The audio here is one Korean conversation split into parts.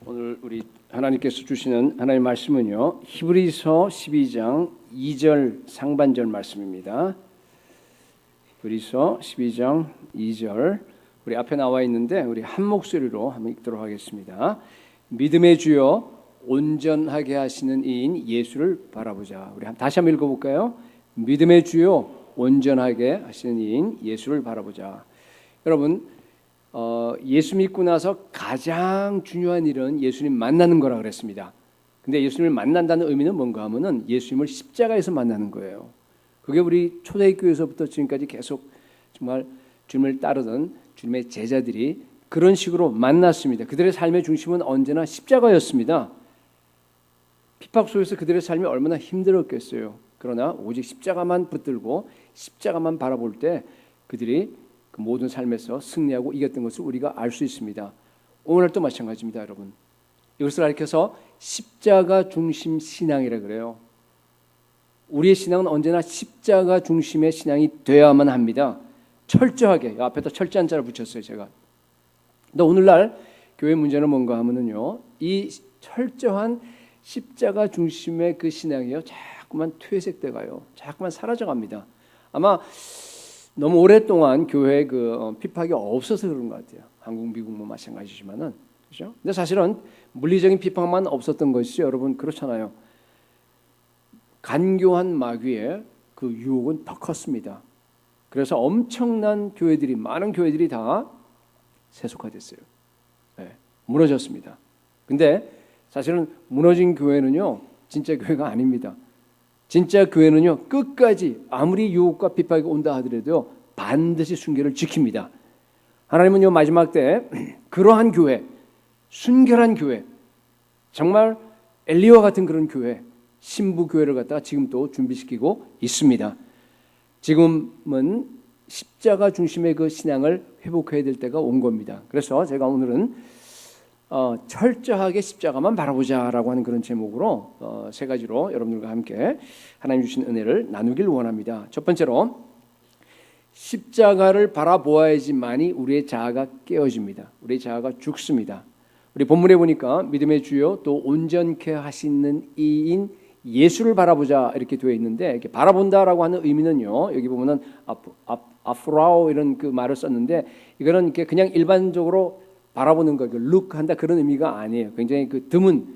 오늘 우리 하나님께서 주시는 하나님의 말씀은요, 히브리서 12장 2절 상반절 말씀입니다. 히브리서 12장 2절 우리 앞에 나와 있는데 우리 한 목소리로 한번 읽도록 하겠습니다. 믿음의 주여 온전하게 하시는 이인 예수를 바라보자. 우리 다시 한번 읽어볼까요? 믿음의 주여 온전하게 하시는 이인 예수를 바라보자. 여러분, 예수 믿고 나서 가장 중요한 일은 예수님 만나는 거라 그랬습니다. 근데 예수님을 만난다는 의미는 뭔가 하면은 예수님을 십자가에서 만나는 거예요. 그게 우리 초대교회에서부터 지금까지 계속 정말 주님을 따르던 주님의 제자들이 그런 식으로 만났습니다. 그들의 삶의 중심은 언제나 십자가였습니다. 핍박 속에서 그들의 삶이 얼마나 힘들었겠어요. 그러나 오직 십자가만 붙들고 십자가만 바라볼 때 그들이 그 모든 삶에서 승리하고 이겼던 것을 우리가 알 수 있습니다. 오늘도 마찬가지입니다, 여러분. 이것을 가리켜서 십자가 중심 신앙이라 그래요. 우리의 신앙은 언제나 십자가 중심의 신앙이 되어야만 합니다. 철저하게. 앞에다 철저한 자를 붙였어요, 제가. 근데 오늘날 교회 문제는 뭔가 하면은요, 이 철저한 십자가 중심의 그 신앙이요, 자꾸만 퇴색돼 가요. 자꾸만 사라져 갑니다. 아마 너무 오랫동안 교회에 핍박이 없어서 그런 것 같아요. 한국, 미국 뭐 마찬가지지만은, 그렇죠? 근데 사실은 물리적인 핍박만 없었던 것이죠, 여러분. 그렇잖아요. 간교한 마귀의 그 유혹은 더 컸습니다. 그래서 엄청난 교회들이, 많은 교회들이 다 세속화됐어요. 네, 무너졌습니다. 근데 사실은 무너진 교회는요, 진짜 교회가 아닙니다. 진짜 교회는요, 끝까지 아무리 유혹과 핍박이 온다 하더라도 반드시 순결을 지킵니다. 하나님은 요 마지막 때 그러한 교회, 순결한 교회, 정말 엘리와 같은 그런 교회, 신부 교회를 갖다가 지금 또 준비시키고 있습니다. 지금은 십자가 중심의 그 신앙을 회복해야 될 때가 온 겁니다. 그래서 제가 오늘은 철저하게 십자가만 바라보자라고 하는 그런 제목으로 세 가지로 여러분들과 함께 하나님 주신 은혜를 나누길 원합니다. 첫 번째로, 십자가를 바라보아야지만이 우리의 자아가 깨어집니다. 우리의 자아가 죽습니다. 우리 본문에 보니까 믿음의 주요 또 온전케 하시는 이인 예수를 바라보자 이렇게 되어 있는데, 이렇게 바라본다라고 하는 의미는요, 여기 보면은 아프라오 이런 그 말을 썼는데, 이거는 이렇게 그냥 일반적으로 바라보는 거, 룩한다 그런 의미가 아니에요. 굉장히 그 드문,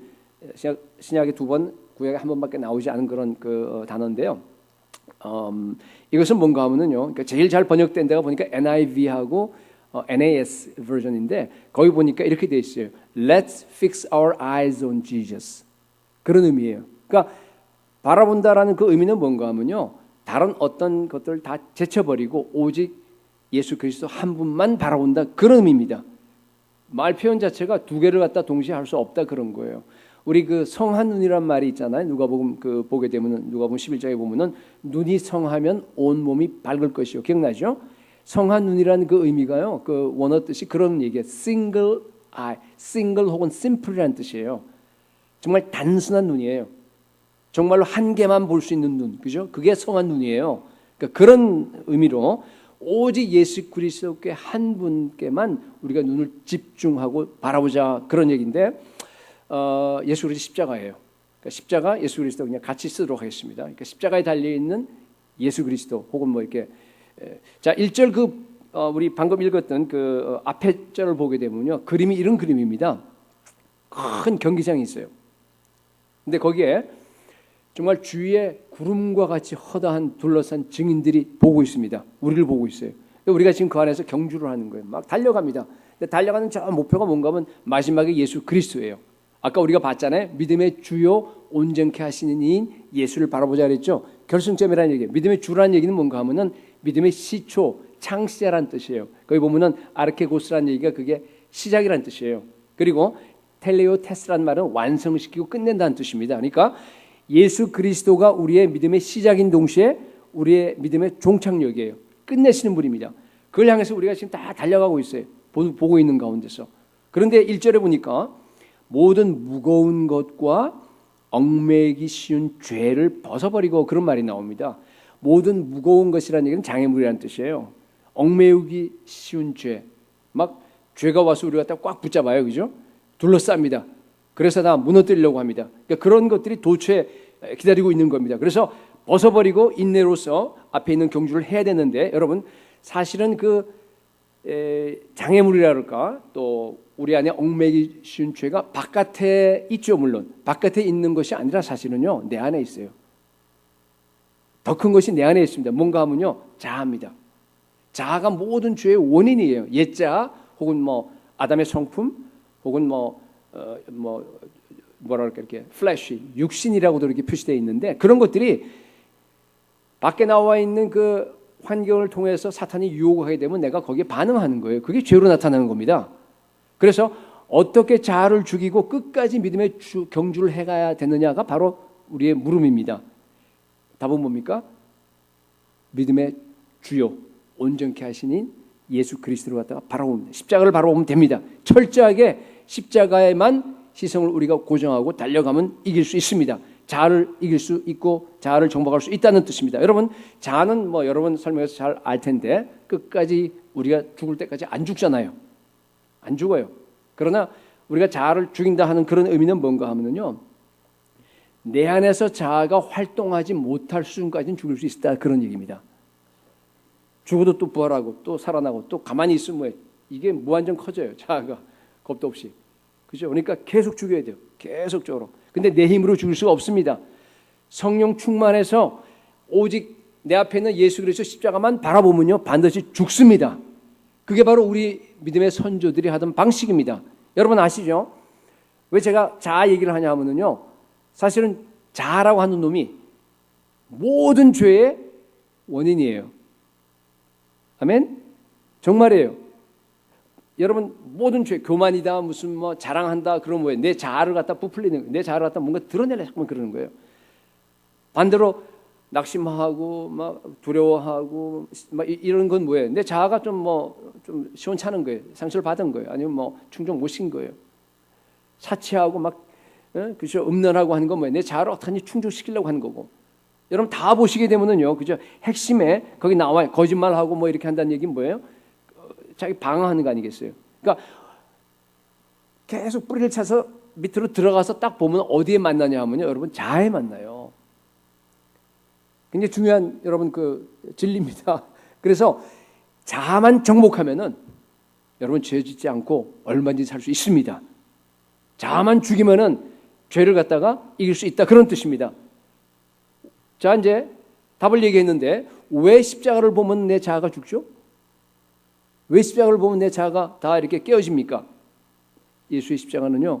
신약에 2번, 구약에 1번밖에 나오지 않은 그런 그 단어인데요. 이것은 뭔가 하면은요, 그러니까 제일 잘 번역된 데가 보니까 NIV하고 NAS 버전인데, 거기 보니까 이렇게 돼 있어요. Let's fix our eyes on Jesus. 그런 의미예요. 그러니까 바라본다라는 그 의미는 뭔가 하면요, 다른 어떤 것들을 다 제쳐버리고 오직 예수 그리스도 한 분만 바라본다, 그런 의미입니다. 말 표현 자체가 두 개를 갖다 동시에 할 수 없다 그런 거예요. 우리 그 성한 눈이란 말이 있잖아요. 누가복음 보게 되면은, 누가복음 11장에 보면은 눈이 성하면 온 몸이 밝을 것이요. 기억나죠? 성한 눈이라는 그 의미가요, 그 원어 뜻이 그런 얘기예요. single eye, single 혹은 simple이라는 뜻이에요. 정말 단순한 눈이에요. 정말로 한 개만 볼 수 있는 눈, 그죠? 그게 성한 눈이에요. 그러니까 그런 의미로 오직 예수 그리스도께 한 분께만 우리가 눈을 집중하고 바라보자, 그런 얘기인데, 예수 그리스도 십자가예요. 그러니까 십자가, 예수 그리스도 그냥 같이 쓰도록 하겠습니다. 그러니까 십자가에 달려 있는 예수 그리스도, 혹은 뭐 이렇게, 자 1절 우리 방금 읽었던 그 앞에 절을 보게 되면요, 그림이 이런 그림입니다. 큰 경기장이 있어요. 근데 거기에 정말 주위에 구름과 같이 허다한 둘러싼 증인들이 보고 있습니다. 우리를 보고 있어요. 우리가 지금 그 안에서 경주를 하는 거예요. 막 달려갑니다. 근데 달려가는 저 목표가 뭔가 하면 마지막에 예수 그리스도예요. 아까 우리가 봤잖아요. 믿음의 주요 온전케 하시는 이인 예수를 바라보자 그랬죠. 결승점이라는 얘기예요. 믿음의 주라는 얘기는 뭔가 하면은 믿음의 시초, 창시자라는 뜻이에요. 거기 보면은 아르케고스라는 얘기가 그게 시작이라는 뜻이에요. 그리고 텔레오 테스라는 말은 완성시키고 끝낸다는 뜻입니다. 그러니까 예수 그리스도가 우리의 믿음의 시작인 동시에 우리의 믿음의 종착역이에요. 끝내시는 분입니다. 그걸 향해서 우리가 지금 다 달려가고 있어요. 보고 있는 가운데서. 그런데 1절에 보니까 모든 무거운 것과 얽매이기 쉬운 죄를 벗어버리고, 그런 말이 나옵니다. 모든 무거운 것이라는 얘기는 장애물이라는 뜻이에요. 얽매이기 쉬운 죄, 막 죄가 와서 우리가 딱 꽉 붙잡아요, 그죠? 둘러쌉니다. 그래서 다 무너뜨리려고 합니다. 그러니까 그런 것들이 도처에 기다리고 있는 겁니다. 그래서 벗어버리고 인내로서 앞에 있는 경주를 해야 되는데 여러분 사실은 그 장애물이라 그럴까 또 우리 안에 얽매기 쉬운 죄가 바깥에 있죠. 물론 바깥에 있는 것이 아니라 사실은요 내 안에 있어요. 더 큰 것이 내 안에 있습니다. 뭔가 하면요 자아입니다. 자아가 모든 죄의 원인이에요. 옛자 혹은 뭐 아담의 성품 혹은 뭐랄까 이렇게 플래시 육신이라고도 이렇게 표시되어 있는데 그런 것들이 밖에 나와 있는 그 환경을 통해서 사탄이 유혹하게 되면 내가 거기에 반응하는 거예요. 그게 죄로 나타나는 겁니다. 그래서 어떻게 자아를 죽이고 끝까지 믿음의 경주를 해가야 되느냐가 바로 우리의 물음입니다. 답은 뭡니까? 믿음의 주요 온전케 하시는 예수 그리스도를 갖다가 바라보면 십자가를 바라보면 됩니다. 철저하게 십자가에만 시선을 우리가 고정하고 달려가면 이길 수 있습니다. 자아를 이길 수 있고 자아를 정복할 수 있다는 뜻입니다. 여러분 자아는 뭐 여러분 설명해서 잘 알 텐데 끝까지 우리가 죽을 때까지 안 죽잖아요. 안 죽어요. 그러나 우리가 자아를 죽인다 하는 그런 의미는 뭔가 하면요 내 안에서 자아가 활동하지 못할 수준까지는 죽일 수 있다 그런 얘기입니다. 죽어도 또 부활하고 또 살아나고 또 가만히 있으면 이게 무한정 커져요. 자아가 겁도 없이. 그죠? 그러니까 계속 죽여야 돼요. 계속적으로. 근데 내 힘으로 죽일 수가 없습니다. 성령 충만해서 오직 내 앞에 있는 예수 그리스도 십자가만 바라보면요 반드시 죽습니다. 그게 바로 우리 믿음의 선조들이 하던 방식입니다. 여러분 아시죠? 왜 제가 자아 얘기를 하냐 하면요 사실은 자아라고 하는 놈이 모든 죄의 원인이에요. 아멘? 정말이에요. 여러분 모든 죄 교만이다 무슨 뭐 자랑한다 그런 뭐예요? 내 자아를 갖다 부풀리는 거예요. 내 자아를 갖다 뭔가 드러내려고 그러는 거예요. 반대로 낙심하고 막 두려워하고 막 이런 건 뭐예요? 내 자아가 좀 시원찮은 거예요. 상처를 받은 거예요. 아니면 뭐 충족 못 신 거예요. 사치하고 막 그죠 음란하고 하는 건 뭐예요? 내 자아를 어떻게 충족시키려고 하는 거고. 여러분 다 보시게 되면은요, 그죠? 핵심에 거기 나와요. 거짓말하고 뭐 이렇게 한다는 얘기는 뭐예요? 자기 방어하는 거 아니겠어요? 그러니까 계속 뿌리를 차서 밑으로 들어가서 딱 보면 어디에 만나냐 하면요, 여러분 자아에 만나요. 굉장히 중요한 여러분 그 진리입니다. 그래서 자아만 정복하면은 여러분 죄 짓지 않고 얼마든지 살 수 있습니다. 자아만 죽이면은 죄를 갖다가 이길 수 있다 그런 뜻입니다. 자 이제 답을 얘기했는데 왜 십자가를 보면 내 자아가 죽죠? 왜 십자가를 보면 내 자아가 다 이렇게 깨어집니까? 예수의 십자가는요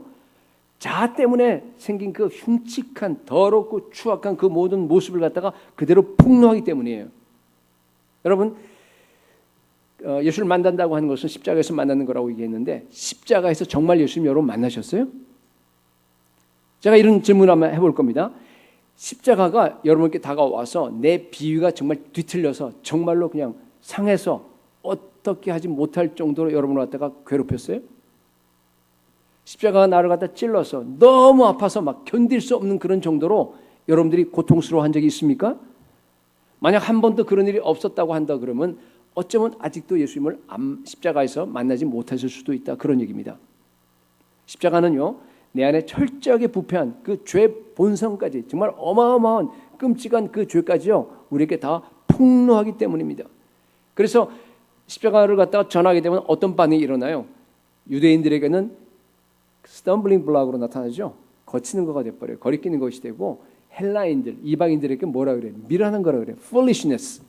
자아 때문에 생긴 그 흉측한 더럽고 추악한 그 모든 모습을 갖다가 그대로 폭로하기 때문이에요. 여러분 예수를 만난다고 하는 것은 십자가에서 만나는 거라고 얘기했는데 십자가에서 정말 예수님 여러분 만나셨어요? 제가 이런 질문을 한번 해볼 겁니다. 십자가가 여러분께 다가와서 내 비위가 정말 뒤틀려서 정말로 그냥 상해서 어떻게 하지 못할 정도로 여러분을 갖다가 괴롭혔어요? 십자가가 나를 갖다 찔러서 너무 아파서 막 견딜 수 없는 그런 정도로 여러분들이 고통스러워한 적이 있습니까? 만약 한 번도 그런 일이 없었다고 한다 그러면 어쩌면 아직도 예수님을 십자가에서 만나지 못하실 수도 있다 그런 얘기입니다. 십자가는요 내 안에 철저하게 부패한 그 죄 본성까지 정말 어마어마한 끔찍한 그 죄까지요 우리에게 다 폭로하기 때문입니다. 그래서 십자가를 갖다가 전하게 되면 어떤 반응이 일어나요? 유대인들에게는 스탬블링 블락으로 나타나죠. 거치는 거가 돼버려요. 거리끼는 것이 되고 헬라인들, 이방인들에게 뭐라 그래요? 미련한 거라 그래요. foolishness.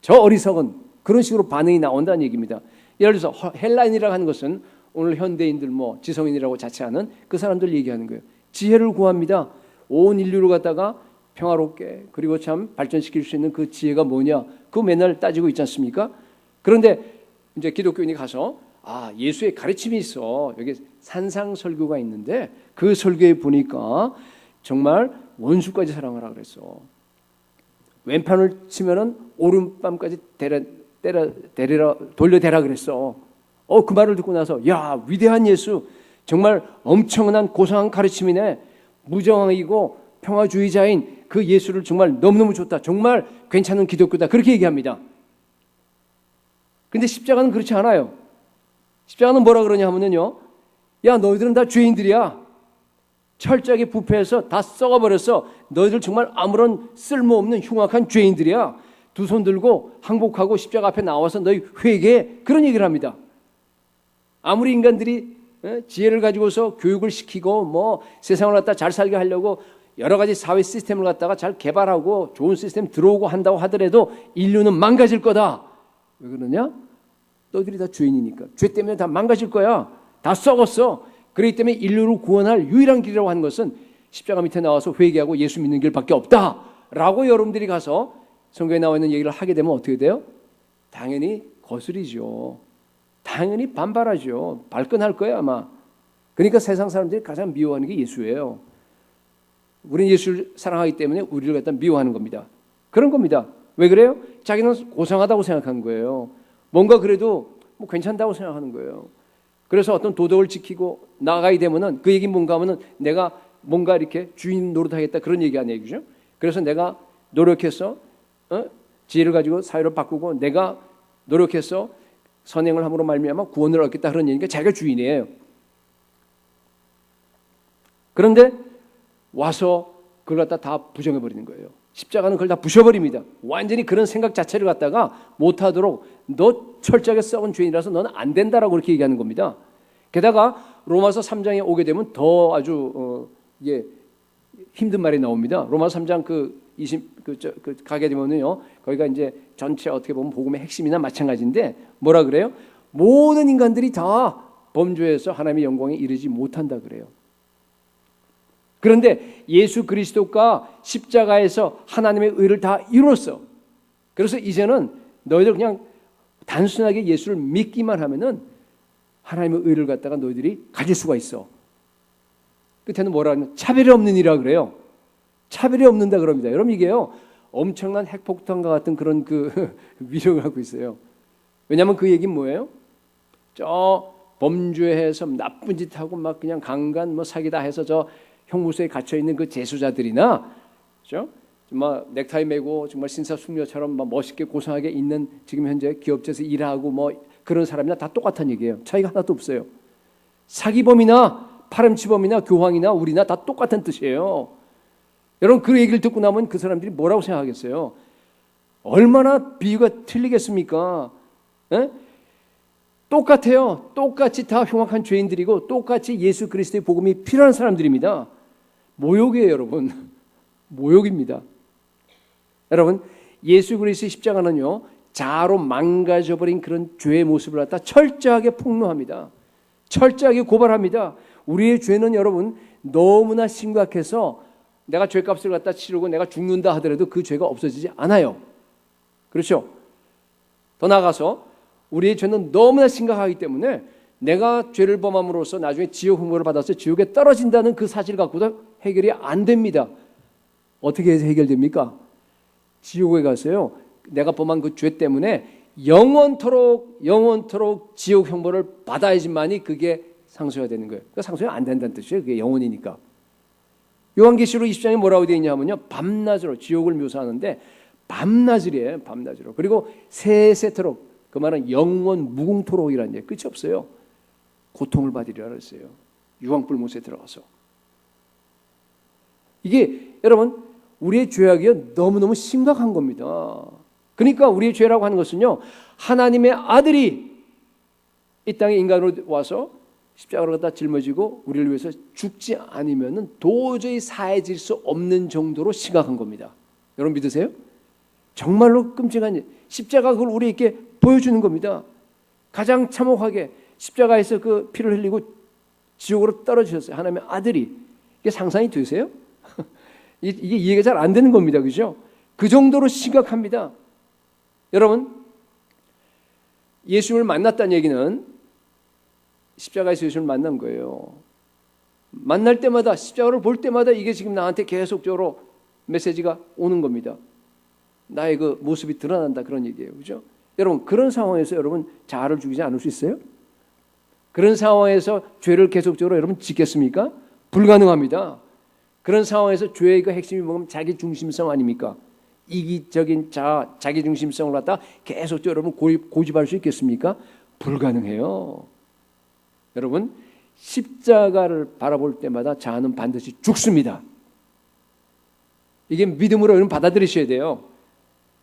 저 어리석은 그런 식으로 반응이 나온다는 얘기입니다. 예를 들어서 헬라인이라고 하는 것은 오늘 현대인들 뭐 지성인이라고 자처하는 그 사람들 얘기하는 거예요. 지혜를 구합니다. 온 인류를 갖다가 평화롭게 그리고 참 발전시킬 수 있는 그 지혜가 뭐냐? 그거 맨날 따지고 있지 않습니까? 그런데 이제 기독교인이 가서 예수의 가르침이 있어. 여기 산상설교가 있는데 그 설교에 보니까 정말 원수까지 사랑하라 그랬어. 왼편을 치면은 오른밤까지 돌려대라 그랬어. 그 말을 듣고 나서 야 위대한 예수 정말 엄청난 고상한 가르침이네. 무정이고 평화주의자인 그 예수를 정말 너무너무 좋다. 정말 괜찮은 기독교다. 그렇게 얘기합니다. 근데 십자가는 그렇지 않아요. 십자가는 뭐라 그러냐 하면요. 야 너희들은 다 죄인들이야. 철저하게 부패해서 다 썩어버려서 너희들 정말 아무런 쓸모없는 흉악한 죄인들이야. 두 손 들고 항복하고 십자가 앞에 나와서 너희 회개해. 그런 얘기를 합니다. 아무리 인간들이 지혜를 가지고서 교육을 시키고 뭐 세상을 갖다 잘 살게 하려고 여러 가지 사회 시스템을 갖다가 잘 개발하고 좋은 시스템 들어오고 한다고 하더라도 인류는 망가질 거다. 왜 그러냐? 너희들이 다 죄인이니까. 죄 때문에 다 망가질 거야. 다 썩었어. 그렇기 때문에 인류를 구원할 유일한 길이라고 하는 것은 십자가 밑에 나와서 회개하고 예수 믿는 길밖에 없다라고 여러분들이 가서 성경에 나와 있는 얘기를 하게 되면 어떻게 돼요? 당연히 거스리죠. 당연히 반발하죠. 발끈할 거예요 아마. 그러니까 세상 사람들이 가장 미워하는 게 예수예요. 우리는 예수를 사랑하기 때문에 우리를 갖다 미워하는 겁니다. 그런 겁니다. 왜 그래요? 자기는 고상하다고 생각하는 거예요. 뭔가 그래도 뭐 괜찮다고 생각하는 거예요. 그래서 어떤 도덕을 지키고 나가게 되면은 그 얘기 뭔가 하면은 내가 뭔가 이렇게 주인 노릇하겠다 그런 얘기 아니에요, 그죠? 그래서 내가 노력해서 지혜를 가지고 사회를 바꾸고 내가 노력해서 선행을 함으로 말미암아 구원을 얻겠다 그런 얘기가 자기가 주인이에요. 그런데 와서 그걸 갖다 다 부정해 버리는 거예요. 십자가는 그걸 다 부셔버립니다. 완전히 그런 생각 자체를 갖다가 못하도록 너 철저하게 썩은 죄인이라서 너는 안 된다라고 그렇게 얘기하는 겁니다. 게다가 로마서 3장에 오게 되면 더 아주 이게 힘든 말이 나옵니다. 로마서 3장 가게 되면요, 거기가 이제 전체 어떻게 보면 복음의 핵심이나 마찬가지인데 뭐라 그래요? 모든 인간들이 다 범죄해서 하나님의 영광에 이르지 못한다 그래요. 그런데 예수 그리스도가 십자가에서 하나님의 의를 다 이뤘어. 그래서 이제는 너희들 그냥 단순하게 예수를 믿기만 하면은 하나님의 의를 갖다가 너희들이 가질 수가 있어. 끝에는 뭐라 하냐? 차별이 없는 이라 그래요. 차별이 없는다 그럽니다. 여러분 이게요 엄청난 핵폭탄과 같은 그런 그 위력을 갖고 있어요. 왜냐하면 그 얘기는 뭐예요? 저 범죄해서 나쁜 짓 하고 막 그냥 강간 뭐 사기다 해서 저 형무소에 갇혀 있는 그 재수자들이나, 그렇죠? 정말 넥타이 메고 정말 신사숙녀처럼 막 멋있게 고상하게 있는 지금 현재 기업체에서 일하고 뭐 그런 사람이나 다 똑같은 얘기예요. 차이가 하나도 없어요. 사기범이나 파렴치범이나 교황이나 우리나 다 똑같은 뜻이에요. 여러분 그 얘기를 듣고 나면 그 사람들이 뭐라고 생각하겠어요? 얼마나 비유가 틀리겠습니까? 에? 똑같아요. 똑같이 다 흉악한 죄인들이고 똑같이 예수 그리스도의 복음이 필요한 사람들입니다. 모욕이에요, 여러분. 모욕입니다. 여러분, 예수 그리스도의 십자가는요, 자아로 망가져버린 그런 죄의 모습을 갖다 철저하게 폭로합니다. 철저하게 고발합니다. 우리의 죄는 여러분 너무나 심각해서 내가 죄값을 갖다 치르고 내가 죽는다 하더라도 그 죄가 없어지지 않아요. 그렇죠? 더 나아가서 우리의 죄는 너무나 심각하기 때문에 내가 죄를 범함으로써 나중에 지옥 훈고를 받아서 지옥에 떨어진다는 그 사실 갖고도 해결이 안 됩니다. 어떻게 해서 해결됩니까? 지옥에 가서요, 내가 범한 그 죄 때문에 영원토록 지옥 형벌을 받아야지만이 그게 상수가 되는 거예요. 그러니까 상수가 안 된다는 뜻이에요. 그게 영원이니까. 요한계시록 20장에 뭐라고 되어 있냐면요, 밤낮으로 지옥을 묘사하는데 밤낮이래요. 밤낮으로. 그리고 세세토록, 그 말은 영원 무궁토록이라는 얘기, 끝이 없어요. 고통을 받으리라 그랬어요. 유황불못에 들어가서. 이게 여러분 우리의 죄악이 너무너무 심각한 겁니다. 그러니까 우리의 죄라고 하는 것은요, 하나님의 아들이 이 땅에 인간으로 와서 십자가로 갖다 짊어지고 우리를 위해서 죽지 않으면 도저히 사해질 수 없는 정도로 심각한 겁니다. 여러분 믿으세요? 정말로 끔찍한 일. 십자가 그걸 우리에게 보여주는 겁니다. 가장 참혹하게 십자가에서 그 피를 흘리고 지옥으로 떨어지셨어요. 하나님의 아들이. 이게 상상이 되세요? 이게 이해가 잘 안 되는 겁니다. 그죠? 그 정도로 심각합니다. 여러분, 예수를 만났다는 얘기는 십자가에서 예수를 만난 거예요. 만날 때마다, 십자가를 볼 때마다 이게 지금 나한테 계속적으로 메시지가 오는 겁니다. 나의 그 모습이 드러난다, 그런 얘기예요. 그죠? 여러분, 그런 상황에서 여러분 자아를 죽이지 않을 수 있어요? 그런 상황에서 죄를 계속적으로 여러분 짓겠습니까? 불가능합니다. 그런 상황에서 죄의 그 핵심이 뭐냐면 자기 중심성 아닙니까? 이기적인 자아, 자기 중심성을 갖다 계속적으로 여러분 고집할 수 있겠습니까? 불가능해요. 여러분, 십자가를 바라볼 때마다 자아는 반드시 죽습니다. 이게 믿음으로 여러분 받아들이셔야 돼요.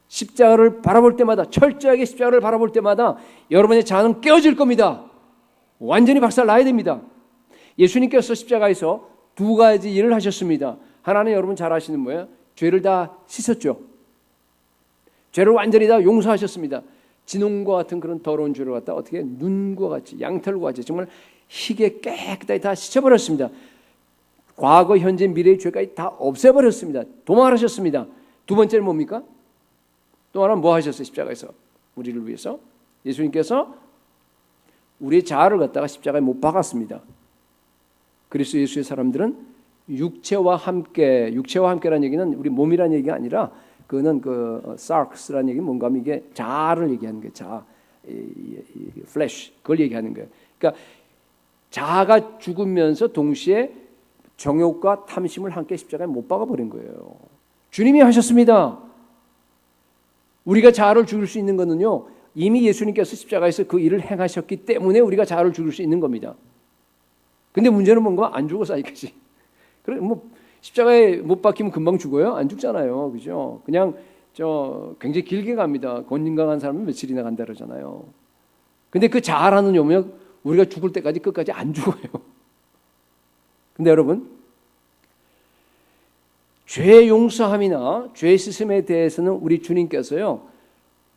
십자가를 바라볼 때마다, 철저하게 십자가를 바라볼 때마다 여러분의 자아는 깨어질 겁니다. 완전히 박살나야 됩니다. 예수님께서 십자가에서 두 가지 일을 하셨습니다. 하나는 여러분 잘 아시는 뭐예요? 죄를 다 씻었죠. 죄를 완전히 다 용서하셨습니다. 진홍과 같은 그런 더러운 죄를 갖다 어떻게 눈과 같이, 양털과 같이 정말 희게 깨끗하게 다 씻어버렸습니다. 과거, 현재, 미래의 죄까지 다 없애버렸습니다. 도망을 하셨습니다. 두 번째는 뭡니까? 또 하나는 뭐 하셨어요? 십자가에서 우리를 위해서 예수님께서 우리의 자아를 갖다가 십자가에 못 박았습니다. 그리스도 예수의 사람들은 육체와 함께라는 얘기는 우리 몸이라는 얘기가 아니라 그거는 sarx라는 얘기는 뭔가 하면 이게 자아를 얘기하는 거예요. 자아, flesh 그걸 얘기하는 거예요. 그러니까 자아가 죽으면서 동시에 정욕과 탐심을 함께 십자가에 못 박아버린 거예요. 주님이 하셨습니다. 우리가 자아를 죽일 수 있는 것은요, 이미 예수님께서 십자가에서 그 일을 행하셨기 때문에 우리가 자아를 죽일 수 있는 겁니다. 근데 문제는 뭔가 안 죽어서 아직까지. 그래 뭐 십자가에 못 박히면 금방 죽어요? 안 죽잖아요, 그죠? 그냥 굉장히 길게 갑니다. 건강한 사람은 며칠이나 간다 그러잖아요. 근데 그 자아라는 영역 우리가 죽을 때까지 끝까지 안 죽어요. 근데 여러분, 죄 용서함이나 죄 씻음에 대해서는 우리 주님께서요,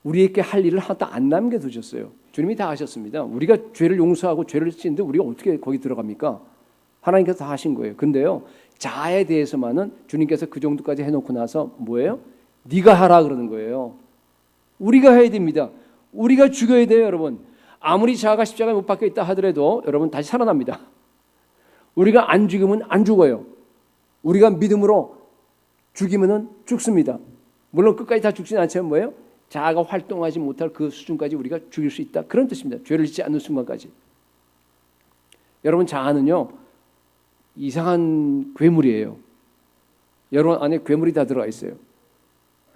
우리에게 할 일을 하나도 안 남겨두셨어요. 주님이 다 하셨습니다. 우리가 죄를 용서하고 죄를 씻는데 우리가 어떻게 거기 들어갑니까? 하나님께서 다 하신 거예요. 근데요, 자아에 대해서만은 주님께서 그 정도까지 해놓고 나서 뭐예요? 네가 하라 그러는 거예요. 우리가 해야 됩니다. 우리가 죽여야 돼요, 여러분. 아무리 자아가 십자가에 못 박혀 있다 하더라도 여러분 다시 살아납니다. 우리가 안 죽으면 안 죽어요. 우리가 믿음으로 죽이면은 죽습니다. 물론 끝까지 다 죽지는 않지만 뭐예요? 자아가 활동하지 못할 그 수준까지 우리가 죽일 수 있다. 그런 뜻입니다. 죄를 짓지 않는 순간까지. 여러분, 자아는요, 이상한 괴물이에요. 여러분 안에 괴물이 다 들어가 있어요.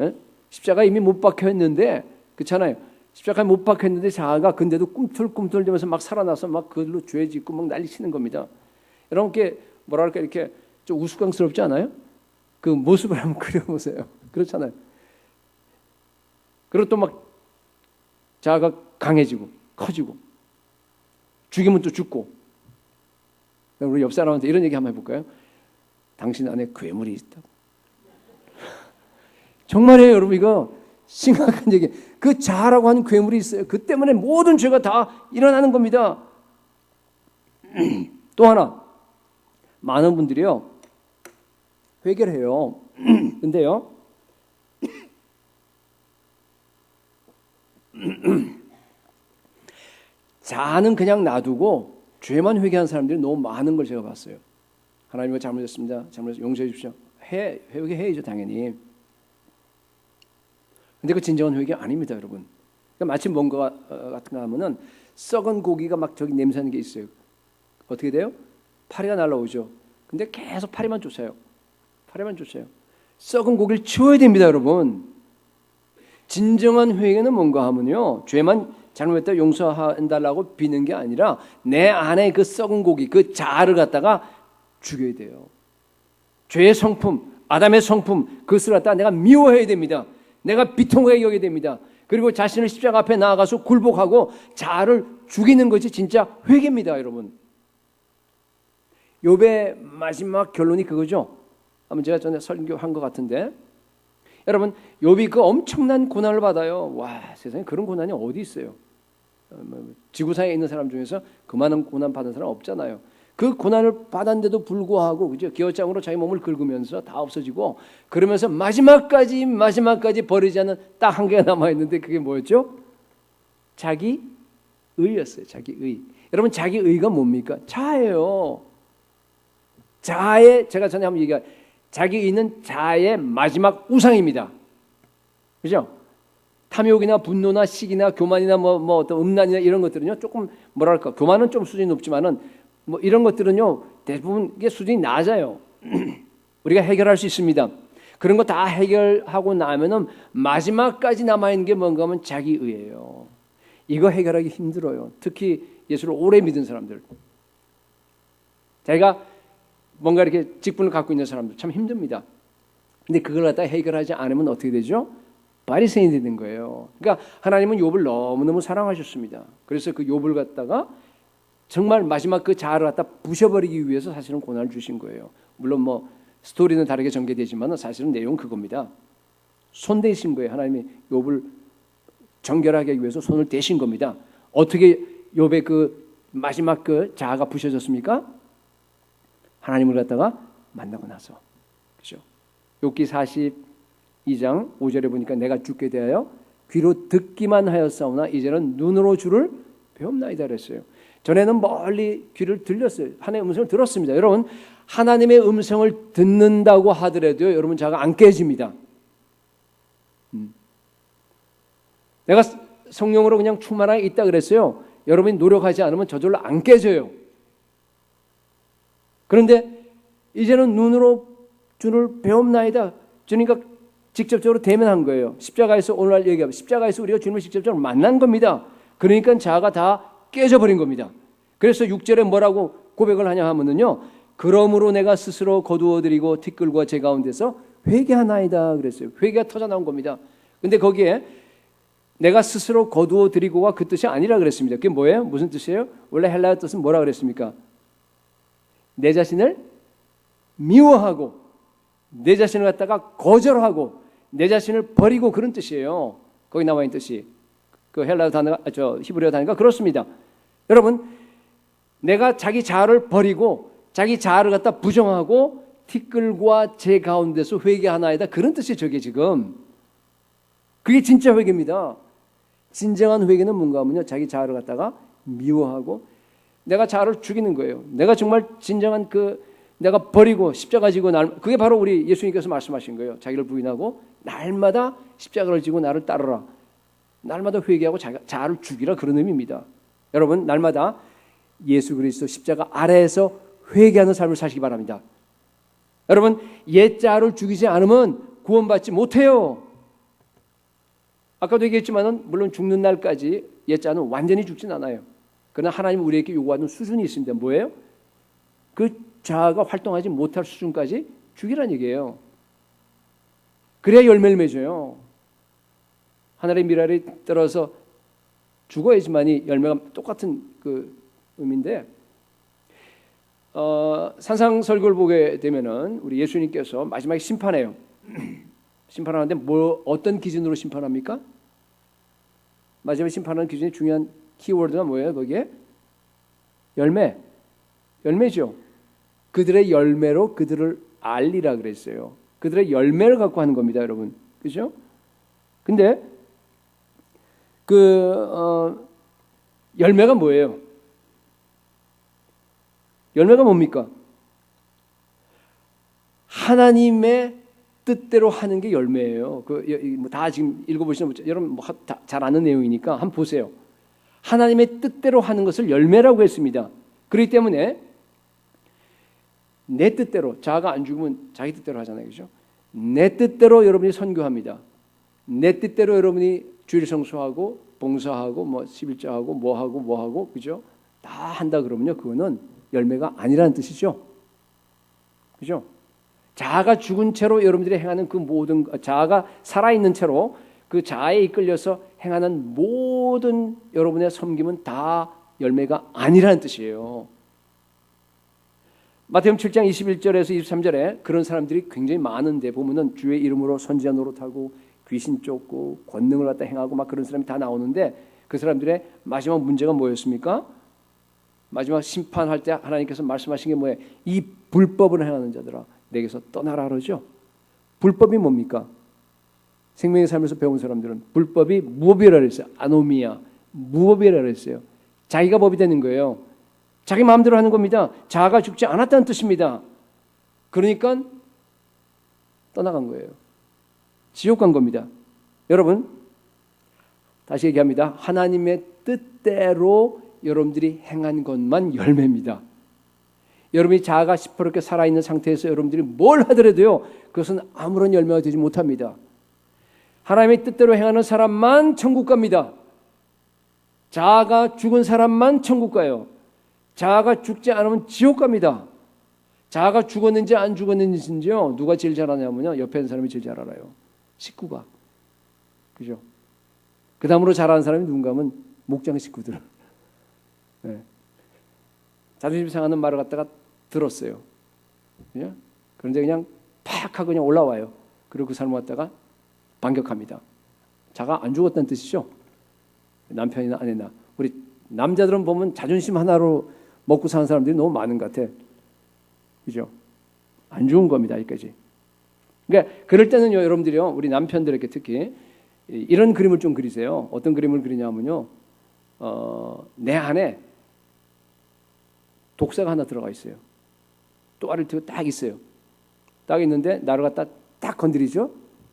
에? 십자가 이미 못 박혀 있는데, 그렇잖아요. 십자가에 못 박혀 있는데 자아가 근데도 꿈틀꿈틀대면서 막 살아나서 막 그걸로 죄 짓고 막 난리치는 겁니다. 여러분께 뭐랄까 이렇게 좀 우스꽝스럽지 않아요? 그 모습을 한번 그려보세요. 그렇잖아요. 그리고 또 막 자아가 강해지고 커지고 죽이면 또 죽고. 우리 옆 사람한테 이런 얘기 한번 해볼까요? 당신 안에 괴물이 있다. 정말이에요, 여러분. 이거 심각한 얘기. 그 자아라고 하는 괴물이 있어요. 그 때문에 모든 죄가 다 일어나는 겁니다. 또 하나, 많은 분들이요, 회개를 해요. 근데요, 자아는 그냥 놔두고 죄만 회개한 사람들이 너무 많은 걸 제가 봤어요. 하나님은 잘못했습니다. 잘못해서 용서해 주십시오. 회개해야죠, 당연히. 근데 그 진정한 회개 아닙니다, 여러분. 그러니까 마치 뭔가 같은 거 하면은 썩은 고기가 막 저기 냄새나는 게 있어요. 어떻게 돼요? 파리가 날라오죠. 근데 계속 파리만 쫓아요. 파리만 쫓아요. 썩은 고기를 치워야 됩니다, 여러분. 진정한 회개는 뭔가 하면요, 죄만 잘못했다 용서해달라고 비는 게 아니라 내 안에 그 썩은 고기, 그 자아를 갖다가 죽여야 돼요. 죄의 성품, 아담의 성품, 그것을 갖다가 내가 미워해야 됩니다. 내가 비통하게 여겨야 됩니다. 그리고 자신을 십자가 앞에 나아가서 굴복하고 자아를 죽이는 것이 진짜 회개입니다, 여러분. 욥의 마지막 결론이 그거죠. 한번 제가 전에 설교한 것 같은데, 여러분, 욥이 그 엄청난 고난을 받아요. 와, 세상에 그런 고난이 어디 있어요? 지구상에 있는 사람 중에서 그만한 고난 받은 사람 없잖아요. 그 고난을 받았는데도 불구하고, 그죠? 기어장으로 자기 몸을 긁으면서 다 없어지고, 그러면서 마지막까지 버리지 않은 딱 한 개가 남아 있는데 그게 뭐였죠? 자기 의였어요. 자기 의. 여러분, 자기 의가 뭡니까? 자아예요. 자아의, 제가 전에 한번 얘기한, 자기 의는 자아의 마지막 우상입니다. 그죠? 탐욕이나 분노나 시기나 교만이나 뭐 어떤 음란이나 이런 것들은요, 조금 뭐랄까, 교만은 좀 수준이 높지만은 뭐 이런 것들은요, 대부분 이게 수준이 낮아요. 우리가 해결할 수 있습니다. 그런 거 다 해결하고 나면은 마지막까지 남아 있는 게 뭔가 하면 자기 의예요. 이거 해결하기 힘들어요. 특히 예수를 오래 믿은 사람들. 자기가 뭔가 이렇게 직분을 갖고 있는 사람들 참 힘듭니다. 근데 그걸 갖다 해결하지 않으면 어떻게 되죠? 바리새인이 되는 거예요. 그러니까 하나님은 욥을 너무너무 사랑하셨습니다. 그래서 그 욥을 갖다가 정말 마지막 그 자아를 갖다 부셔버리기 위해서 사실은 고난을 주신 거예요. 물론 뭐 스토리는 다르게 전개되지만 사실은 내용은 그겁니다. 손 대신 거예요. 하나님이 욥을 정결하게 하기 위해서 손을 대신 겁니다. 어떻게 욥의 그 마지막 그 자아가 부셔졌습니까? 하나님을 갖다가 만나고 나서. 그렇죠? 욥기 42장 5절에 보니까 내가 죽게 대하여 귀로 듣기만 하였사오나 이제는 눈으로 주를 배움나이다 그랬어요. 전에는 멀리 귀를 들렸어요. 하나님의 음성을 들었습니다. 여러분 하나님의 음성을 듣는다고 하더라도 여러분 자가 안 깨집니다. 내가 성령으로 그냥 충만하게 있다 그랬어요. 여러분이 노력하지 않으면 저절로 안 깨져요. 그런데 이제는 눈으로 주를 배움나이다. 주님과 직접적으로 대면한 거예요. 십자가에서 오늘날 얘기하면 십자가에서 우리가 주님을 직접적으로 만난 겁니다. 그러니까 자아가 다 깨져버린 겁니다. 그래서 6절에 뭐라고 고백을 하냐 하면은요. 그러므로 내가 스스로 거두어드리고 티끌과 제 가운데서 회개하나이다 그랬어요. 회개가 터져 나온 겁니다. 근데 거기에 내가 스스로 거두어드리고가 그 뜻이 아니라 그랬습니다. 그게 뭐예요? 무슨 뜻이에요? 원래 헬라어 뜻은 뭐라 그랬습니까? 내 자신을 미워하고 내 자신을 갖다가 거절하고 내 자신을 버리고 그런 뜻이에요. 거기 나와 있는 뜻이 그 헬라어 단어가 히브리어 단어가 그렇습니다. 여러분 내가 자기 자아를 버리고 자기 자아를 갖다 부정하고 티끌과 제 가운데서 회개하나이다 그런 뜻이 저게 지금 그게 진짜 회개입니다. 진정한 회개는 뭔가 하면요 자기 자아를 갖다가 미워하고 내가 자아를 죽이는 거예요. 내가 정말 진정한 내가 버리고 십자가 지고 그게 바로 우리 예수님께서 말씀하신 거예요. 자기를 부인하고 날마다 십자가를 지고 나를 따르라. 날마다 회개하고 자아를 죽이라 그런 의미입니다. 여러분 날마다 예수 그리스도 십자가 아래에서 회개하는 삶을 사시기 바랍니다. 여러분 옛 자아를 죽이지 않으면 구원받지 못해요. 아까도 얘기했지만은 물론 죽는 날까지 옛 자아는 완전히 죽진 않아요. 그러나 하나님은 우리에게 요구하는 수준이 있습니다. 뭐예요? 그 자아가 활동하지 못할 수준까지 죽이라는 얘기예요. 그래야 열매를 맺어요. 하늘의 미랄이 떨어서 죽어야지만이 열매가 똑같은 그 의미인데 산상설교를 보게 되면은 우리 예수님께서 마지막에 심판해요. 심판하는데 어떤 기준으로 심판합니까? 마지막에 심판하는 기준이 중요한 키워드가 뭐예요? 거기에 열매죠. 그들의 열매로 그들을 알리라 그랬어요. 그들의 열매를 갖고 하는 겁니다, 여러분. 그렇죠? 근데 열매가 뭐예요? 열매가 뭡니까? 하나님의 뜻대로 하는 게 열매예요. 다 지금 읽어보시면 여러분 잘 아는 내용이니까 한번 보세요. 하나님의 뜻대로 하는 것을 열매라고 했습니다. 그렇기 때문에 내 뜻대로 자아가 안 죽으면 자기 뜻대로 하잖아요, 그렇죠? 내 뜻대로 여러분이 선교합니다. 내 뜻대로 여러분이 주일 성수하고 봉사하고 뭐 11조하고 뭐하고 그죠? 다 한다 그러면요, 그거는 열매가 아니라는 뜻이죠, 그죠? 자아가 죽은 채로 여러분들이 행하는 그 모든 자아가 살아있는 채로 그 자아에 이끌려서 행하는 모든 여러분의 섬김은 다 열매가 아니라는 뜻이에요. 마태복음 7장 21절에서 23절에 그런 사람들이 굉장히 많은데 보면은 주의 이름으로 선지자 노릇하고 귀신 쫓고 권능을 갖다 행하고 막 그런 사람이 다 나오는데 그 사람들의 마지막 문제가 뭐였습니까? 마지막 심판할 때 하나님께서 말씀하신 게 뭐예요? 이 불법을 행하는 자들아 내게서 떠나라 그러죠. 불법이 뭡니까? 생명의 삶에서 배운 사람들은 불법이 무법이라 그랬어요. 아노미아, 무법이라 그랬어요. 자기가 법이 되는 거예요. 자기 마음대로 하는 겁니다. 자아가 죽지 않았다는 뜻입니다. 그러니까 떠나간 거예요. 지옥 간 겁니다. 여러분 다시 얘기합니다. 하나님의 뜻대로 여러분들이 행한 것만 열매입니다. 여러분이 자아가 시퍼렇게 살아있는 상태에서 여러분들이 뭘 하더라도요 그것은 아무런 열매가 되지 못합니다. 하나님의 뜻대로 행하는 사람만 천국 갑니다. 자아가 죽은 사람만 천국 가요. 자아가 죽지 않으면 지옥 갑니다. 자아가 죽었는지 안 죽었는지요 누가 제일 잘 아냐면요 옆에 있는 사람이 제일 잘 알아요. 식구가. 그죠? 그 다음으로 잘 아는 사람이 누군가 하면 목장 식구들. 네. 자존심 상하는 말을 갖다가 들었어요. 그냥? 그런데 그냥 팍 하고 그냥 올라와요. 그리고 그 사람을 갖다가 반격합니다. 자가 안 죽었다는 뜻이죠. 남편이나 아내나. 우리 남자들은 보면 자존심 하나로 먹고 사는 사람들이 너무 많은 것 같아. 그죠? 안 죽은 겁니다. 여기까지. 그러니까 그럴 때는요, 여러분들이요, 우리 남편들에게 특히 이런 그림을 좀 그리세요. 어떤 그림을 그리냐면요, 내 안에 독사가 하나 들어가 있어요. 또아를 들고 딱 있어요. 딱 있는데 나를 갖다 딱 건드리죠.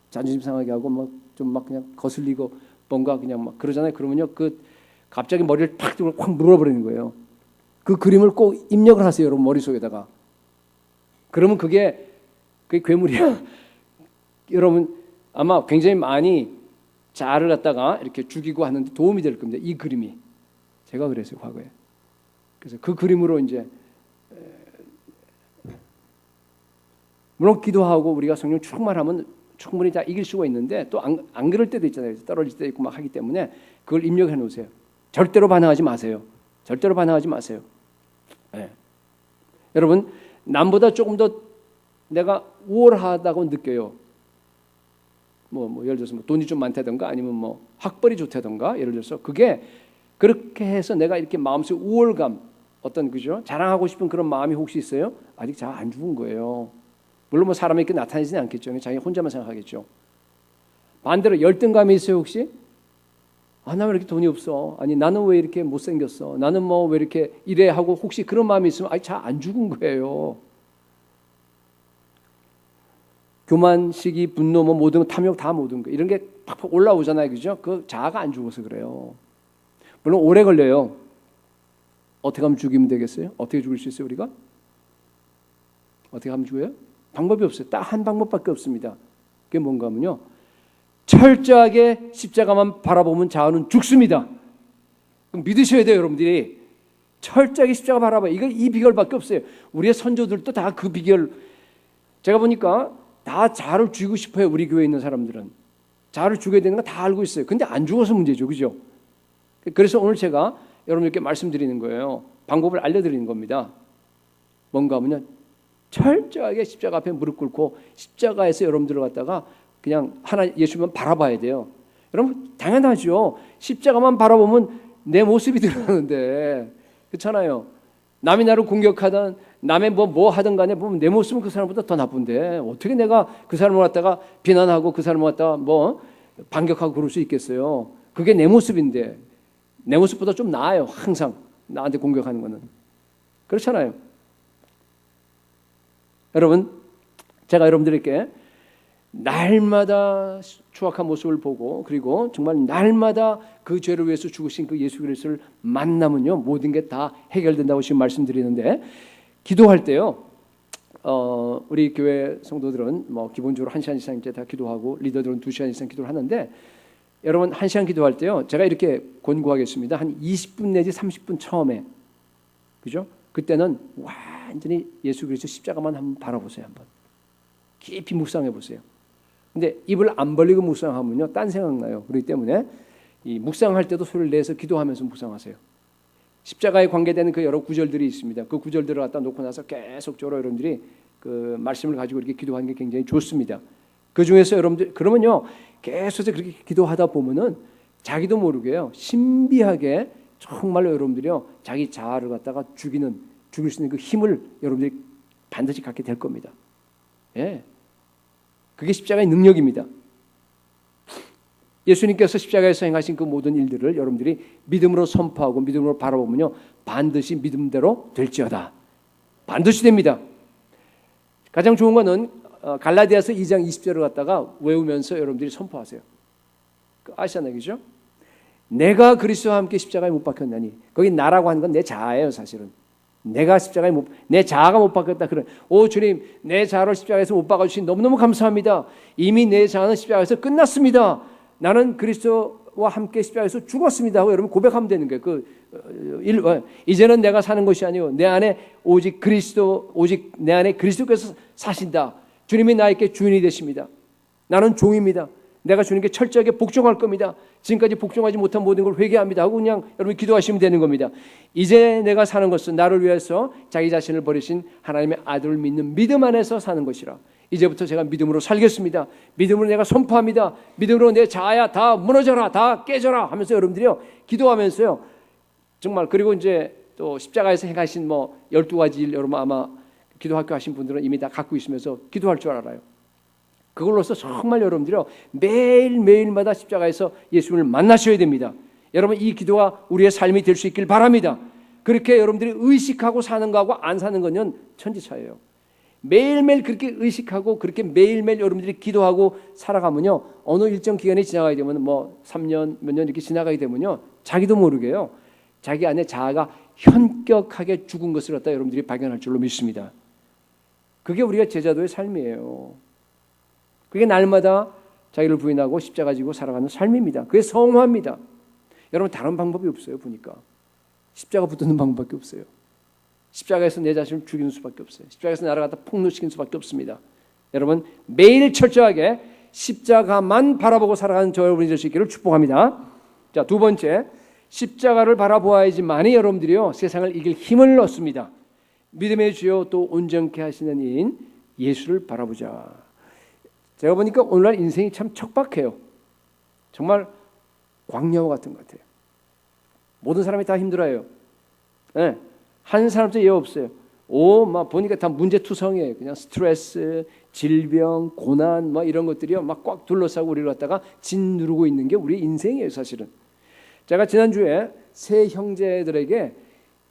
자존심 상하게 하고 막 좀 막 그냥 거슬리고 뭔가 그냥 막 그러잖아요. 그러면요, 갑자기 머리를 팍 들고 확 물어버리는 거예요. 그 그림을 꼭 입력을 하세요, 여러분 머릿속에다가. 그러면 그게 괴물이야. 여러분 아마 굉장히 많이 자아를 갖다가 이렇게 죽이고 하는데 도움이 될 겁니다. 이 그림이. 제가 그랬어요, 과거에. 그래서 그 그림으로 이제 물론 기도하고 우리가 성령 충만하면 충분히 다 이길 수가 있는데 또 안 그럴 때도 있잖아요. 떨어질 때도 있고 막 하기 때문에 그걸 입력해 놓으세요. 절대로 반항하지 마세요. 절대로 반항하지 마세요. 네. 여러분 남보다 조금 더 내가 우월하다고 느껴요. 뭐 예를 들어서 돈이 좀 많다든가 아니면 뭐 학벌이 좋다든가 예를 들어서 그게 그렇게 해서 내가 이렇게 마음속 우월감 어떤 그죠? 자랑하고 싶은 그런 마음이 혹시 있어요? 아직 잘 안 죽은 거예요. 물론 뭐 사람이 이렇게 나타내지는 않겠죠. 자기 혼자만 생각하겠죠. 반대로 열등감이 있어요 혹시? 나 왜 이렇게 돈이 없어? 아니 나는 왜 이렇게 못생겼어? 나는 뭐 왜 이렇게 이래 하고 혹시 그런 마음이 있으면 아직 잘 안 죽은 거예요. 교만, 시기, 분노, 뭐 모든 탐욕 다 모든 거 이런 게 팍팍 올라오잖아요, 그죠? 그 자아가 안 죽어서 그래요. 물론 오래 걸려요. 어떻게 하면 죽이면 되겠어요? 어떻게 죽일 수 있어요, 우리가? 어떻게 하면 죽어요? 방법이 없어요. 딱 한 방법밖에 없습니다. 그게 뭔가 하면요, 철저하게 십자가만 바라보면 자아는 죽습니다. 그럼 믿으셔야 돼요, 여러분들이. 철저하게 십자가 바라봐. 이 비결밖에 없어요. 우리의 선조들도 다 그 비결. 제가 보니까 다 자아를 죽이고 싶어요. 우리 교회에 있는 사람들은 자아를 죽여야 되는 거 다 알고 있어요. 근데 안 죽어서 문제죠, 그죠? 그래서 오늘 제가 여러분들께 말씀드리는 거예요. 방법을 알려드리는 겁니다. 뭔가 하면요, 철저하게 십자가 앞에 무릎 꿇고 십자가에서 여러분들을 갖다가 그냥 하나 예수만 바라봐야 돼요. 여러분 당연하죠. 십자가만 바라보면 내 모습이 드러나는데 그렇잖아요. 남이 나를 공격하든 남의 뭐 하든 간에 보면 내 모습은 그 사람보다 더 나쁜데 어떻게 내가 그 사람을 갖다가 비난하고 그 사람을 갖다가 뭐 반격하고 그럴 수 있겠어요. 그게 내 모습인데 내 모습보다 좀 나아요. 항상 나한테 공격하는 거는. 그렇잖아요. 여러분 제가 여러분들에게 날마다 추악한 모습을 보고 그리고 정말 날마다 그 죄를 위해서 죽으신 그 예수 그리스도를 만나면요 모든 게 다 해결된다고 지금 말씀드리는데 기도할 때요 우리 교회 성도들은 뭐 기본적으로 1시간 이상 이제 다 기도하고 리더들은 2시간 이상 기도를 하는데 여러분 1시간 기도할 때요 제가 이렇게 권고하겠습니다. 한 20분 내지 30분 처음에 그죠? 그때는 완전히 예수 그리스도 십자가만 한번 바라보세요. 한번 깊이 묵상해 보세요. 근데 입을 안 벌리고 묵상하면요 딴 생각나요. 그렇기 때문에 이 묵상할 때도 소리를 내서 기도하면서 묵상하세요. 십자가에 관계되는 그 여러 구절들이 있습니다. 그 구절들을 갖다 놓고 나서 계속적으로 여러분들이 그 말씀을 가지고 이렇게 기도하는 게 굉장히 좋습니다. 그 중에서 여러분들 그러면요 계속 그렇게 기도하다 보면은 자기도 모르게요 신비하게 정말로 여러분들이요 자기 자아를 갖다가 죽일 수 있는 그 힘을 여러분들이 반드시 갖게 될 겁니다. 예, 그게 십자가의 능력입니다. 예수님께서 십자가에서 행하신 그 모든 일들을 여러분들이 믿음으로 선포하고 믿음으로 바라보면요 반드시 믿음대로 될지어다. 반드시 됩니다. 가장 좋은 거는 갈라디아서 2장 20절을 갖다가 외우면서 여러분들이 선포하세요. 아시잖아요, 그죠? 내가 그리스도와 함께 십자가에 못 박혔나니 거기 나라고 하는 건 내 자아예요, 사실은. 내가 십자가에 내 자아가 못 박혔다. 그래. 오 주님, 내 자아를 십자가에서 못 박아주신 너무너무 감사합니다. 이미 내 자아는 십자가에서 끝났습니다. 나는 그리스도 그리스도와 함께 십자가에서 죽었습니다 하고 여러분 고백하면 되는 거예요. 이제는 내가 사는 것이 아니요 내 안에 오직 내 안에 그리스도께서 사신다. 주님이 나에게 주인이 되십니다. 나는 종입니다. 내가 주님께 철저하게 복종할 겁니다. 지금까지 복종하지 못한 모든 걸 회개합니다 하고 그냥 여러분 기도하시면 되는 겁니다. 이제 내가 사는 것은 나를 위해서 자기 자신을 버리신 하나님의 아들을 믿는 믿음 안에서 사는 것이라. 이제부터 제가 믿음으로 살겠습니다. 믿음으로 내가 선포합니다. 믿음으로 내 자아야 다 무너져라, 다 깨져라 하면서 여러분들이요 기도하면서요 정말. 그리고 이제 또 십자가에서 행하신 12가지 일 여러분 아마 기도학교 하신 분들은 이미 다 갖고 있으면서 기도할 줄 알아요. 그걸로서 정말 여러분들이요 매일마다 십자가에서 예수님을 만나셔야 됩니다. 여러분 이 기도가 우리의 삶이 될 수 있길 바랍니다. 그렇게 여러분들이 의식하고 사는 거하고 안 사는 건 천지차예요. 매일매일 그렇게 의식하고 그렇게 매일매일 여러분들이 기도하고 살아가면요 어느 일정 기간이 지나가게 되면 3년 몇 년 이렇게 지나가게 되면요 자기도 모르게요 자기 안에 자아가 현격하게 죽은 것을 갖다 여러분들이 발견할 줄로 믿습니다. 그게 우리가 제자도의 삶이에요. 그게 날마다 자기를 부인하고 십자가 지고 살아가는 삶입니다. 그게 성화입니다. 여러분 다른 방법이 없어요. 보니까 십자가 붙드는 방법밖에 없어요. 십자가에서 내 자신을 죽이는 수밖에 없어요. 십자가에서 나를 갖다 폭로시키는 수밖에 없습니다. 여러분 매일 철저하게 십자가만 바라보고 살아가는 저 여러분이 될 수 있기를 축복합니다. 자, 두 번째, 십자가를 바라보아야지만이 여러분들이요 세상을 이길 힘을 얻습니다. 믿음의 주요 또 온전케 하시는 이인 예수를 바라보자. 제가 보니까 오늘날 인생이 참 척박해요. 정말 광야와 같은 것 같아요. 모든 사람이 다 힘들어요. 네. 한 사람도 예 없어요. 막 보니까 다 문제투성이에요. 그냥 스트레스, 질병, 고난 이런 것들이요 막 꽉 둘러싸고 우리를 갖다가 짓누르고 있는 게 우리 인생이에요, 사실은. 제가 지난주에 세 형제들에게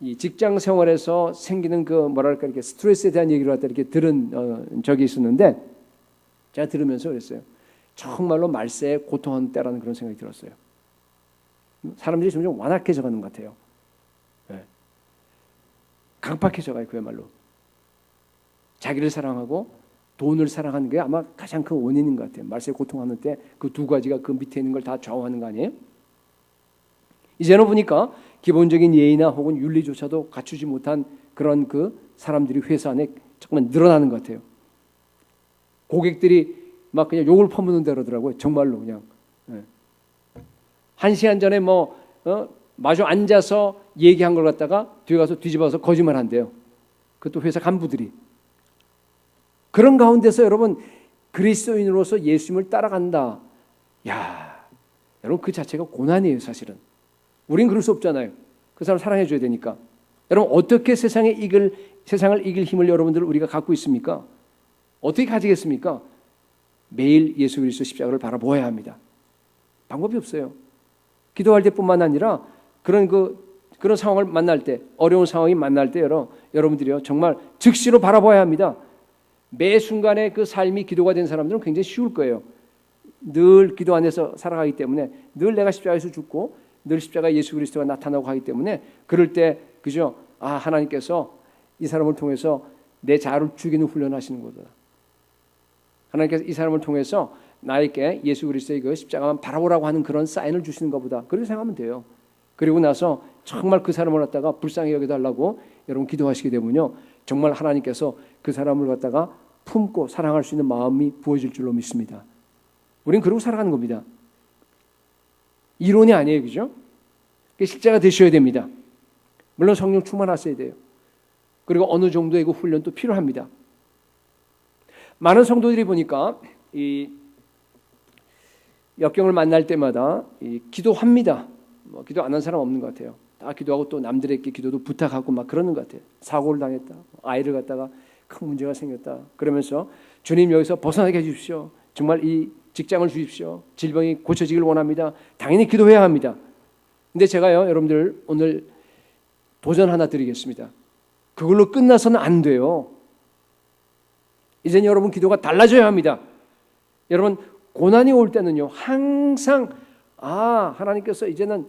이 직장 생활에서 생기는 이렇게 스트레스에 대한 얘기를 갖다 이렇게 들은 적이 있었는데 제가 들으면서 그랬어요. 정말로 말세에 고통하는 때라는 그런 생각이 들었어요. 사람들이 점점 완악해져 가는 것 같아요. 네. 강팍해져 가요. 그야말로. 자기를 사랑하고 돈을 사랑하는 게 아마 가장 큰 원인인 것 같아요. 말세에 고통하는 때 그 두 가지가 그 밑에 있는 걸 다 좌우하는 거 아니에요? 이제는 보니까 기본적인 예의나 혹은 윤리조차도 갖추지 못한 그런 사람들이 회사 안에 정말 늘어나는 것 같아요. 고객들이 막 그냥 욕을 퍼붓는다 그러더라고요. 정말로 그냥. 네. 1시간 전에 마주 앉아서 얘기한 걸 갖다가 뒤에 가서 뒤집어서 거짓말 한대요. 그것도 회사 간부들이. 그런 가운데서 여러분 그리스도인으로서 예수님을 따라간다. 야, 여러분 그 자체가 고난이에요, 사실은. 우린 그럴 수 없잖아요. 그 사람 사랑해 줘야 되니까. 여러분 어떻게 세상을 이길 힘을 여러분들 우리가 갖고 있습니까? 어떻게 가지겠습니까? 매일 예수 그리스도 십자가를 바라보아야 합니다. 방법이 없어요. 기도할 때뿐만 아니라 그런 상황을 만날 때, 어려운 상황이 만날 때 여러분들이요 정말 즉시로 바라봐야 합니다. 매 순간에 그 삶이 기도가 된 사람들은 굉장히 쉬울 거예요. 늘 기도 안에서 살아가기 때문에 늘 내가 십자가에서 죽고 늘 십자가 예수 그리스도가 나타나고 하기 때문에 그럴 때 그죠? 하나님께서 이 사람을 통해서 내 자아를 죽이는 훈련을 하시는 거다. 하나님께서 이 사람을 통해서 나에게 예수 그리스도의 그 십자가만 바라보라고 하는 그런 사인을 주시는 것보다 그렇게 생각하면 돼요. 그리고 나서 정말 그 사람을 갖다가 불쌍히 여겨달라고 여러분 기도하시게 되면요 정말 하나님께서 그 사람을 갖다가 품고 사랑할 수 있는 마음이 부어질 줄로 믿습니다. 우린 그러고 살아가는 겁니다. 이론이 아니에요, 그죠? 실제가 되셔야 됩니다. 물론 성령 충만하셔야 돼요. 그리고 어느 정도의 그 훈련도 필요합니다. 많은 성도들이 보니까 이 역경을 만날 때마다 기도합니다. 기도 안 한 사람 없는 것 같아요. 다 기도하고 또 남들에게 기도도 부탁하고 막 그러는 것 같아요. 사고를 당했다, 아이를 갖다가 큰 문제가 생겼다. 그러면서 주님 여기서 벗어나게 해주십시오. 정말 이 직장을 주십시오. 질병이 고쳐지길 원합니다. 당연히 기도해야 합니다. 근데 제가요 여러분들 오늘 도전 하나 드리겠습니다. 그걸로 끝나서는 안 돼요. 이제는 여러분 기도가 달라져야 합니다. 여러분 고난이 올 때는요 항상 하나님께서 이제는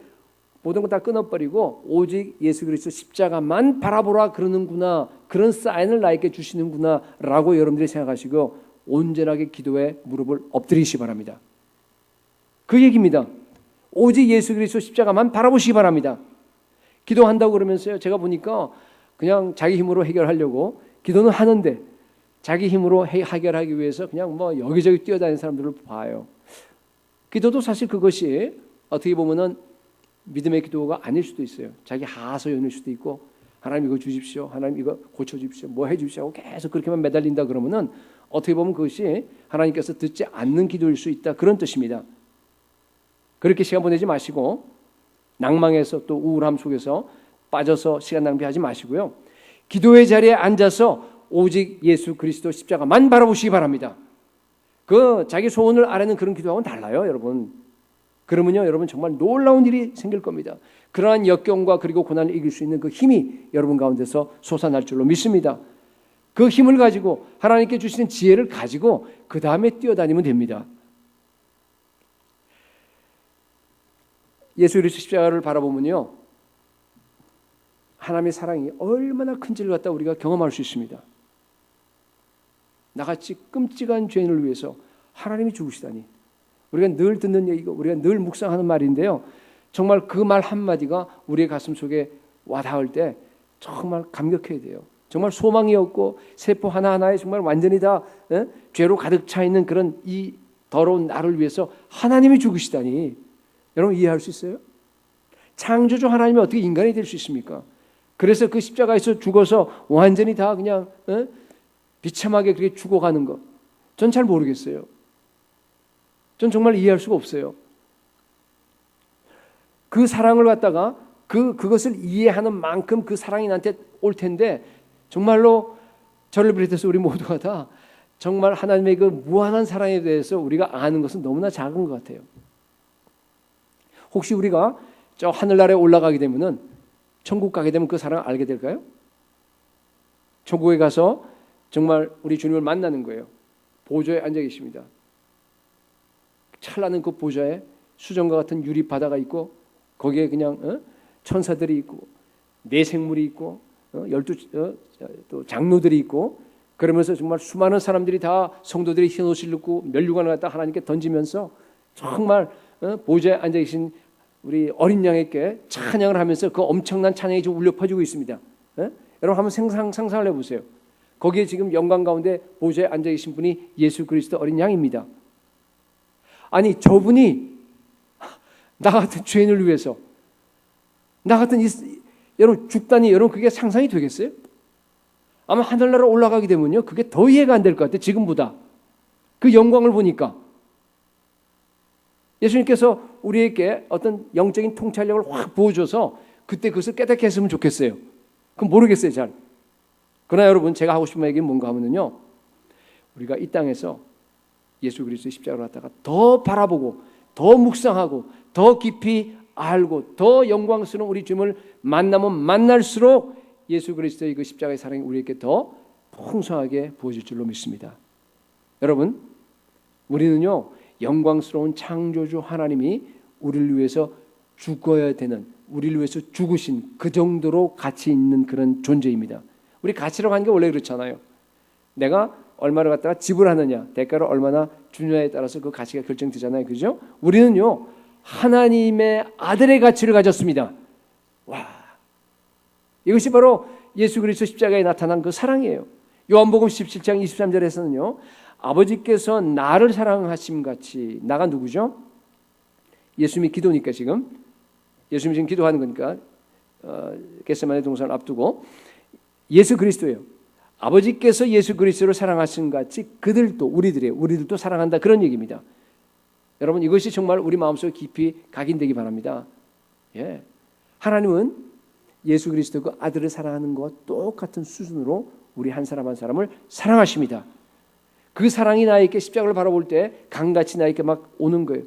모든 거 다 끊어버리고 오직 예수 그리스도 십자가만 바라보라 그러는구나, 그런 사인을 나에게 주시는구나 라고 여러분들이 생각하시고 온전하게 기도에 무릎을 엎드리시기 바랍니다. 그 얘기입니다. 오직 예수 그리스도 십자가만 바라보시기 바랍니다. 기도한다고 그러면서요, 제가 보니까 그냥 자기 힘으로 해결하려고 기도는 하는데 자기 힘으로 해결하기 위해서 그냥 뭐 여기저기 뛰어다니는 사람들을 봐요. 기도도 사실 그것이 어떻게 보면은 믿음의 기도가 아닐 수도 있어요. 자기 하소연일 수도 있고, 하나님 이거 주십시오, 하나님 이거 고쳐주십시오, 뭐 해주십시오 하고 계속 그렇게만 매달린다 그러면은 어떻게 보면 그것이 하나님께서 듣지 않는 기도일 수 있다, 그런 뜻입니다. 그렇게 시간 보내지 마시고 낭망에서 또 우울함 속에서 빠져서 시간 낭비하지 마시고요, 기도의 자리에 앉아서 오직 예수 그리스도 십자가만 바라보시기 바랍니다. 그 자기 소원을 아뢰는 그런 기도하고는 달라요, 여러분. 그러면요, 여러분 정말 놀라운 일이 생길 겁니다. 그러한 역경과 그리고 고난을 이길 수 있는 그 힘이 여러분 가운데서 솟아날 줄로 믿습니다. 그 힘을 가지고 하나님께 주시는 지혜를 가지고 그 다음에 뛰어다니면 됩니다. 예수 그리스도 십자가를 바라보면요, 하나님의 사랑이 얼마나 큰지를 갖다 우리가 경험할 수 있습니다. 나같이 끔찍한 죄인을 위해서 하나님이 죽으시다니. 우리가 늘 듣는 얘기고 우리가 늘 묵상하는 말인데요, 정말 그 말 한마디가 우리의 가슴 속에 와닿을 때 정말 감격해야 돼요. 정말 소망이 없고 세포 하나하나에 정말 완전히 다 죄로 가득 차 있는 그런 이 더러운 나를 위해서 하나님이 죽으시다니. 여러분 이해할 수 있어요? 창조주 하나님이 어떻게 인간이 될 수 있습니까? 그래서 그 십자가에서 죽어서 완전히 다 그냥 비참하게 그렇게 죽어가는 것, 전 잘 모르겠어요. 전 정말 이해할 수가 없어요. 그 사랑을 갖다가 그것을 이해하는 만큼 그 사랑이 나한테 올 텐데, 정말로 저를 비롯해서 우리 모두가 다 정말 하나님의 그 무한한 사랑에 대해서 우리가 아는 것은 너무나 작은 것 같아요. 혹시 우리가 저 하늘나라에 올라가게 되면은, 천국 가게 되면 그 사랑을 알게 될까요? 천국에 가서 정말 우리 주님을 만나는 거예요. 보좌에 앉아 계십니다. 찬란한 그 보좌에 수정과 같은 유리 바다가 있고, 거기에 그냥 천사들이 있고 네 생물이 있고 12 또 장로들이 있고, 그러면서 정말 수많은 사람들이 다 성도들이 흰 옷을 입고 면류관을 갖다 하나님께 던지면서 정말 보좌에 앉아 계신 우리 어린 양에게 찬양을 하면서 그 엄청난 찬양이 지금 울려 퍼지고 있습니다. 여러분 한번 상상을 해보세요. 거기에 지금 영광 가운데 보좌에 앉아 계신 분이 예수 그리스도 어린 양입니다. 아니 저분이 나 같은 죄인을 위해서, 나 같은 여러분 죽다니, 여러분 그게 상상이 되겠어요? 아마 하늘나라 올라가게 되면요, 그게 더 이해가 안 될 것 같아요. 지금보다 그 영광을 보니까. 예수님께서 우리에게 어떤 영적인 통찰력을 확 부어줘서 그때 그것을 깨닫게 했으면 좋겠어요. 그럼 모르겠어요, 잘. 그러나 여러분, 제가 하고 싶은 얘기는 뭔가 하면요, 우리가 이 땅에서 예수 그리스도의 십자가를 갖다가 더 바라보고 더 묵상하고 더 깊이 알고 더 영광스러운 우리 주님을 만나면 만날수록 예수 그리스도의 그 십자가의 사랑이 우리에게 더 풍성하게 부어질 줄로 믿습니다. 여러분, 우리는요, 영광스러운 창조주 하나님이 우리를 위해서 죽어야 되는, 우리를 위해서 죽으신 그 정도로 가치 있는 그런 존재입니다. 우리 가치라고 하는 게 원래 그렇잖아요. 내가 얼마를 갖다가 지불하느냐, 대가를 얼마나 주느냐에 따라서 그 가치가 결정되잖아요. 그죠? 우리는요, 하나님의 아들의 가치를 가졌습니다. 와, 이것이 바로 예수 그리스도 십자가에 나타난 그 사랑이에요. 요한복음 17장 23절에서는요, 아버지께서 나를 사랑하심 같이, 나가 누구죠? 예수님이 기도니까 지금 예수님이 지금 기도하는 거니까 겟세마네 동산을 앞두고 예수 그리스도예요. 아버지께서 예수 그리스도를 사랑하신 같이 그들도, 우리들도 사랑한다, 그런 얘기입니다. 여러분, 이것이 정말 우리 마음속에 깊이 각인되기 바랍니다. 예. 하나님은 예수 그리스도 그 아들을 사랑하는 것과 똑같은 수준으로 우리 한 사람 한 사람을 사랑하십니다. 그 사랑이 나에게 십자가를 바라볼 때 강같이 나에게 막 오는 거예요.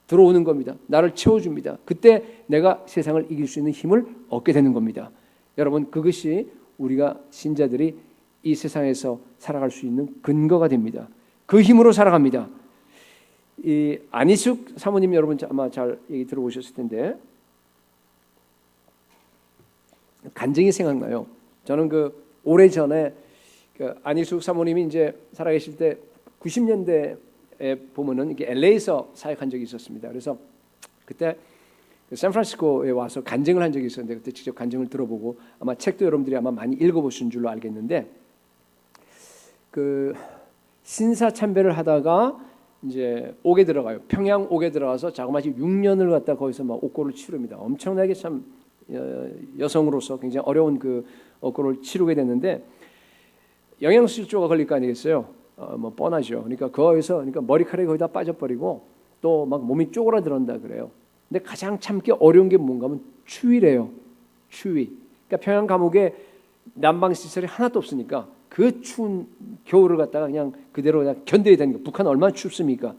들어오는 겁니다. 나를 채워줍니다. 그때 내가 세상을 이길 수 있는 힘을 얻게 되는 겁니다. 여러분, 그것이 우리가 신자들이 이 세상에서 살아갈 수 있는 근거가 됩니다. 그 힘으로 살아갑니다. 이 안희숙 사모님, 여러분 아마 잘 얘기 들어보셨을 텐데, 간증이 생각나요. 저는 그 오래전에 그 안희숙 사모님이 이제 살아계실 때 90년대에 보면은 이게 LA에서 사역한 적이 있었습니다. 그래서 그때 샌프란시스코에 와서 간증을 한 적이 있었는데 그때 직접 간증을 들어보고 아마 책도 여러분들이 아마 많이 읽어보신 줄로 알겠는데 그 신사 참배를 하다가 이제 옥에 들어가요. 평양 옥에 들어가서 자그마치 6년을 갖다 거기서 막 옥고를 치릅니다. 엄청나게 참 여성으로서 굉장히 어려운 그 옥고를 치르게 됐는데 영양실조가 걸릴 거 아니겠어요? 뭐 뻔하죠. 그러니까 거기서 그러니까 머리카락이 거의 다 빠져버리고 또 막 몸이 쪼그라들었다 그래요. 근데 가장 참기 어려운 게 뭔가 하면 추위래요. 추위. 그러니까 평양 감옥에 난방 시설이 하나도 없으니까 그 추운 겨울을 갖다가 그냥 그대로 그냥 견뎌야 되는 거. 북한 얼마나 춥습니까?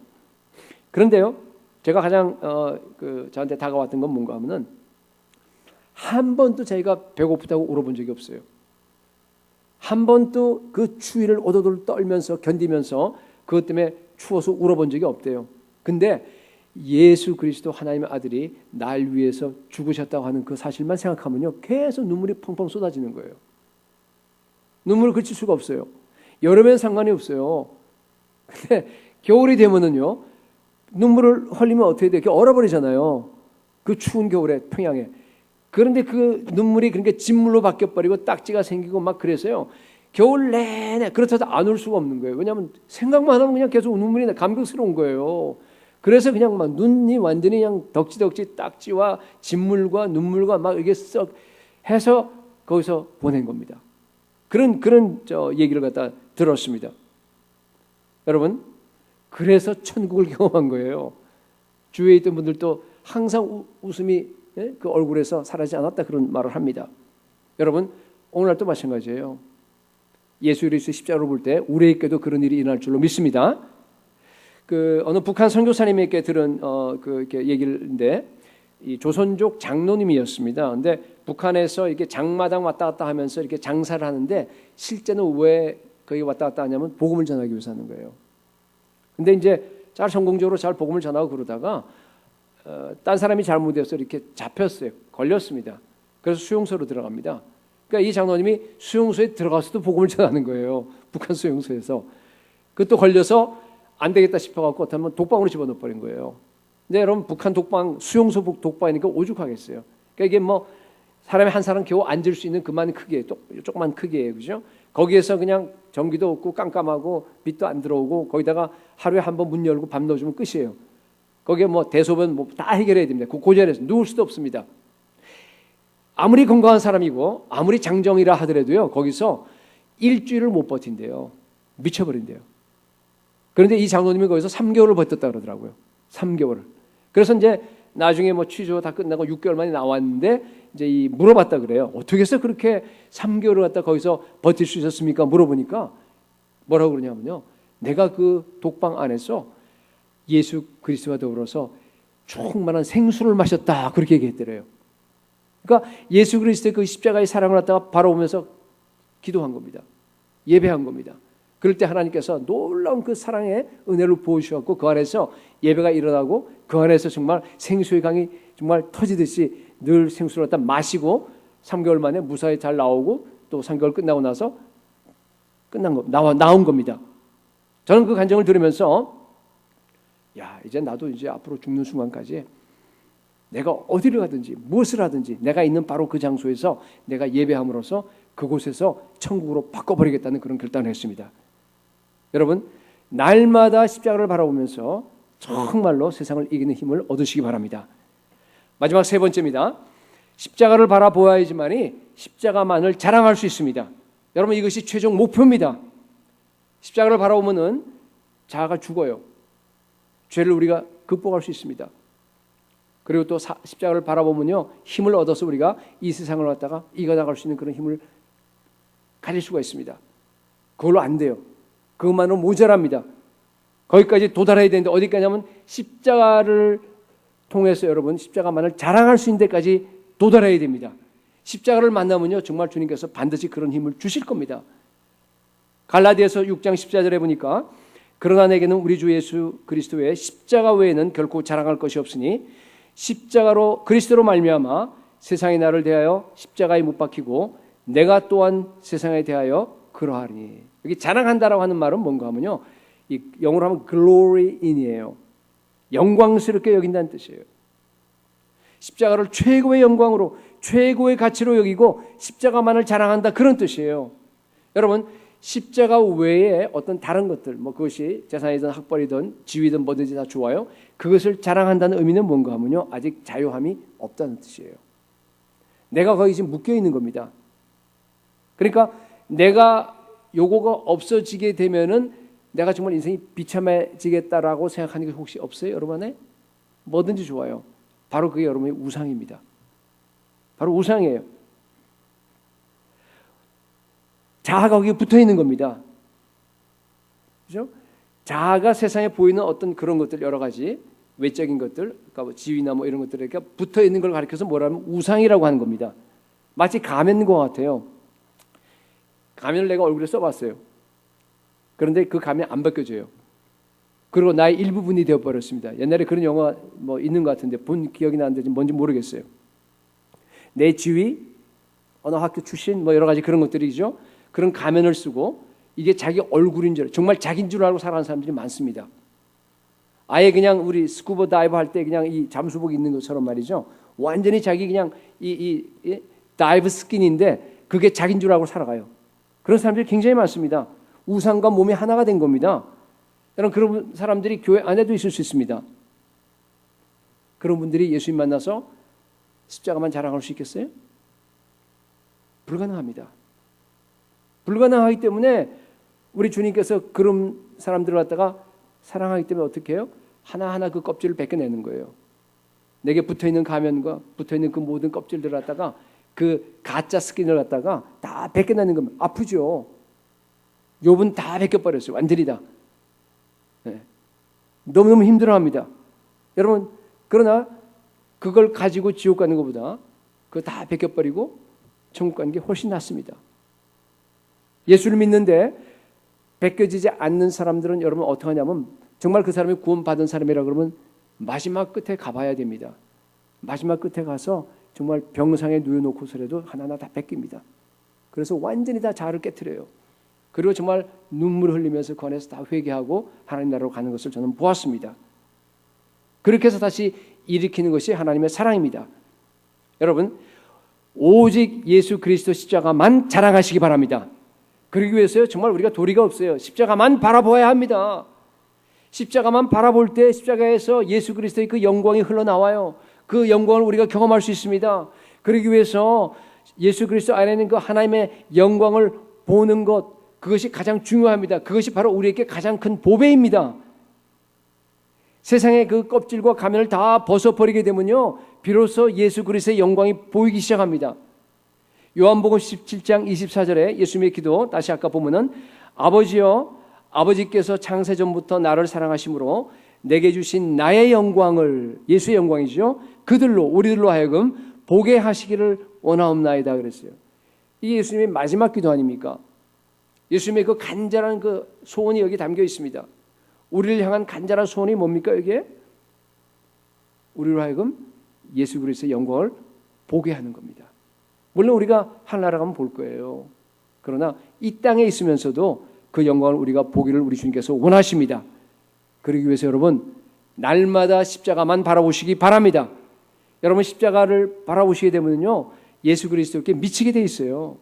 그런데요, 제가 가장 저한테 다가왔던 건 뭔가 하면은 한 번도 자기가 배고프다고 울어본 적이 없어요. 한 번도 그 추위를 오돌오돌 떨면서 견디면서 그것 때문에 추워서 울어본 적이 없대요. 근데 예수 그리스도 하나님의 아들이 날 위해서 죽으셨다고 하는 그 사실만 생각하면요, 계속 눈물이 펑펑 쏟아지는 거예요. 눈물을 그칠 수가 없어요. 여름엔 상관이 없어요. 근데 겨울이 되면은요, 눈물을 흘리면 어떻게 돼요? 얼어버리잖아요. 그 추운 겨울에 평양에. 그런데 그 눈물이 그러니까 진물로 바뀌어버리고 딱지가 생기고 막 그래서요. 겨울 내내 그렇다고 안 울 수가 없는 거예요. 왜냐하면 생각만 하면 그냥 계속 눈물이 나 감격스러운 거예요. 그래서 그냥 막 눈이 완전히 그냥 덕지덕지 딱지와 진물과 눈물과 막 이게 썩 해서 거기서 보낸 겁니다. 그런 얘기를 갖다 들었습니다. 여러분, 그래서 천국을 경험한 거예요. 주위에 있던 분들도 항상 웃음이 그 얼굴에서 사라지지 않았다 그런 말을 합니다. 여러분, 오늘날도 마찬가지예요. 예수 그리스도의 십자가로 볼 때 우리에게도 그런 일이 일어날 줄로 믿습니다. 어느 북한 선교사님에게 들은 이렇게 얘기인데 이 조선족 장로님이었습니다. 근데 북한에서 이렇게 장마당 왔다 갔다 하면서 이렇게 장사를 하는데 실제는 왜 거기 왔다 갔다 하냐면 복음을 전하기 위해서 하는 거예요. 근데 이제 잘 성공적으로 잘 복음을 전하고 그러다가 딴 사람이 잘못해서 이렇게 잡혔어요. 걸렸습니다. 그래서 수용소로 들어갑니다. 그러니까 이 장로님이 수용소에 들어가서도 복음을 전하는 거예요. 북한 수용소에서. 그것도 걸려서 안 되겠다 싶어갖고 어떻게 독방으로 집어넣어 버린 거예요. 근데 여러분 북한 독방 수용소 독방이니까 오죽하겠어요. 그러니까 이게 뭐 사람이 한 사람 겨우 앉을 수 있는 그만 크기에 조그만 크기예요, 그죠? 거기에서 그냥 전기도 없고 깜깜하고 빛도 안 들어오고 거기다가 하루에 한 번 문 열고 밥 넣어주면 끝이에요. 거기에 뭐 대소변 뭐 다 해결해야 됩니다. 그 자리에서 누울 수도 없습니다. 아무리 건강한 사람이고 아무리 장정이라 하더라도요 거기서 일주일을 못 버틴대요. 미쳐버린대요. 그런데 이 장로님이 거기서 3개월을 버텼다 그러더라고요. 3개월을. 그래서 이제 나중에 뭐 취조 다 끝나고 6개월 만에 나왔는데 이제 물어봤다 그래요. 어떻게 해서 그렇게 3개월을 갖다 거기서 버틸 수 있었습니까? 물어보니까 뭐라고 그러냐면요. 내가 그 독방 안에서 예수 그리스도와 더불어서 충만한 생수를 마셨다. 그렇게 얘기했더래요. 그러니까 예수 그리스도의 그 십자가의 사랑을 갖다가 바라보면서 기도한 겁니다. 예배한 겁니다. 그럴 때 하나님께서 놀라운 그 사랑의 은혜를 부어주셨고 그 안에서 예배가 일어나고 그 안에서 정말 생수의 강이 정말 터지듯이 늘 생수를 갖다 마시고 3개월 만에 무사히 잘 나오고 또 3개월 끝나고 나서 나온 겁니다. 저는 그 간증을 들으면서 야, 이제 나도 이제 앞으로 죽는 순간까지 내가 어디를 가든지 무엇을 하든지 내가 있는 바로 그 장소에서 내가 예배함으로써 그곳에서 천국으로 바꿔버리겠다는 그런 결단을 했습니다. 여러분, 날마다 십자가를 바라보면서 정말로 세상을 이기는 힘을 얻으시기 바랍니다. 마지막 세 번째입니다. 십자가를 바라보아야지만이 십자가만을 자랑할 수 있습니다. 여러분, 이것이 최종 목표입니다. 십자가를 바라보면은 자아가 죽어요. 죄를 우리가 극복할 수 있습니다. 그리고 또 십자가를 바라보면요 힘을 얻어서 우리가 이 세상을 갖다가 이겨나갈 수 있는 그런 힘을 가질 수가 있습니다. 그걸로 안 돼요. 그것만으로 모자랍니다. 거기까지 도달해야 되는데 어디까지냐면 십자가를 통해서 여러분 십자가만을 자랑할 수 있는 데까지 도달해야 됩니다. 십자가를 만나면요 정말 주님께서 반드시 그런 힘을 주실 겁니다. 갈라디아서 6장 14절에 보니까 그러나 내게는 우리 주 예수 그리스도의 십자가 외에는 결코 자랑할 것이 없으니 십자가로 그리스도로 말미암아 세상이 나를 대하여 십자가에 못 박히고 내가 또한 세상에 대하여 그러하리니. 여기 자랑한다라고 하는 말은 뭔가 하면요 이 영어로 하면 glory in이에요. 영광스럽게 여긴다는 뜻이에요. 십자가를 최고의 영광으로 최고의 가치로 여기고 십자가만을 자랑한다 그런 뜻이에요. 여러분 십자가 외에 어떤 다른 것들 뭐 그것이 재산이든 학벌이든 지위든 뭐든지 다 좋아요. 그것을 자랑한다는 의미는 뭔가 하면요. 아직 자유함이 없다는 뜻이에요. 내가 거기 지금 묶여 있는 겁니다. 그러니까 내가 요거가 없어지게 되면은 내가 정말 인생이 비참해지겠다라고 생각하는 게 혹시 없어요? 여러분 안에? 뭐든지 좋아요. 바로 그게 여러분의 우상입니다. 바로 우상이에요. 자아가 거기에 붙어 있는 겁니다. 그죠? 자아가 세상에 보이는 어떤 그런 것들 여러 가지 외적인 것들, 그러니까 뭐 지위나 뭐 이런 것들에 붙어 있는 걸 가리켜서 뭐라면 우상이라고 하는 겁니다. 마치 가면인 것 같아요. 가면을 내가 얼굴에 써봤어요. 그런데 그 가면 안 벗겨져요. 그리고 나의 일부분이 되어버렸습니다. 옛날에 그런 영화 뭐 있는 것 같은데 본 기억이 나는데 뭔지 모르겠어요. 내 지위, 어느 학교 출신 뭐 여러 가지 그런 것들이죠. 그런 가면을 쓰고 이게 자기 얼굴인 줄 정말 자기인 줄 알고 살아가는 사람들이 많습니다. 아예 그냥 우리 스쿠버 다이버 할 때 그냥 이 잠수복 입는 것처럼 말이죠. 완전히 자기 그냥 이 다이브 스킨인데 그게 자기인 줄 알고 살아가요. 그런 사람들이 굉장히 많습니다. 우상과 몸이 하나가 된 겁니다. 여러분 그런 사람들이 교회 안에도 있을 수 있습니다. 그런 분들이 예수님 만나서 십자가만 자랑할 수 있겠어요? 불가능합니다. 불가능하기 때문에 우리 주님께서 그런 사람들을 갖다가 사랑하기 때문에 어떻게 해요? 하나하나 그 껍질을 벗겨내는 거예요. 내게 붙어있는 가면과 붙어있는 그 모든 껍질들을 갖다가 그 가짜 스킨을 갖다가 다 벗겨내는 겁니다. 아프죠? 욥은 다 벗겨버렸어요. 완전히 다. 네. 너무너무 힘들어합니다. 여러분 그러나 그걸 가지고 지옥 가는 것보다 그거 다 벗겨버리고 천국 가는 게 훨씬 낫습니다. 예수를 믿는데 벗겨지지 않는 사람들은 여러분 어떻게 하냐면 정말 그 사람이 구원받은 사람이라 그러면 마지막 끝에 가봐야 됩니다. 마지막 끝에 가서 정말 병상에 누워놓고서라도 하나하나 다 벗깁니다. 그래서 완전히 다 자아를 깨트려요. 그리고 정말 눈물을 흘리면서 그 안에서 다 회개하고 하나님 나라로 가는 것을 저는 보았습니다. 그렇게 해서 다시 일으키는 것이 하나님의 사랑입니다. 여러분 오직 예수 그리스도 십자가만 자랑하시기 바랍니다. 그러기 위해서요 정말 우리가 도리가 없어요. 십자가만 바라보아야 합니다. 십자가만 바라볼 때 십자가에서 예수 그리스도의 그 영광이 흘러나와요. 그 영광을 우리가 경험할 수 있습니다. 그러기 위해서 예수 그리스도 안에 있는 그 하나님의 영광을 보는 것 그것이 가장 중요합니다. 그것이 바로 우리에게 가장 큰 보배입니다. 세상의 그 껍질과 가면을 다 벗어버리게 되면요 비로소 예수 그리스도의 영광이 보이기 시작합니다. 요한복음 17장 24절에 예수님의 기도 다시 아까 보면은 아버지여 아버지께서 창세전부터 나를 사랑하심으로 내게 주신 나의 영광을 예수의 영광이죠. 그들로 우리들로 하여금 보게 하시기를 원하옵나이다 그랬어요. 이게 예수님의 마지막 기도 아닙니까? 예수님의 그 간절한 그 소원이 여기 담겨 있습니다. 우리를 향한 간절한 소원이 뭡니까 여기에? 우리로 하여금 예수 그리스도의 영광을 보게 하는 겁니다. 물론 우리가 하늘나라 가면 볼 거예요. 그러나 이 땅에 있으면서도 그 영광을 우리가 보기를 우리 주님께서 원하십니다. 그러기 위해서 여러분 날마다 십자가만 바라보시기 바랍니다. 여러분 십자가를 바라보시게 되면요 예수 그리스도께 미치게 돼 있어요.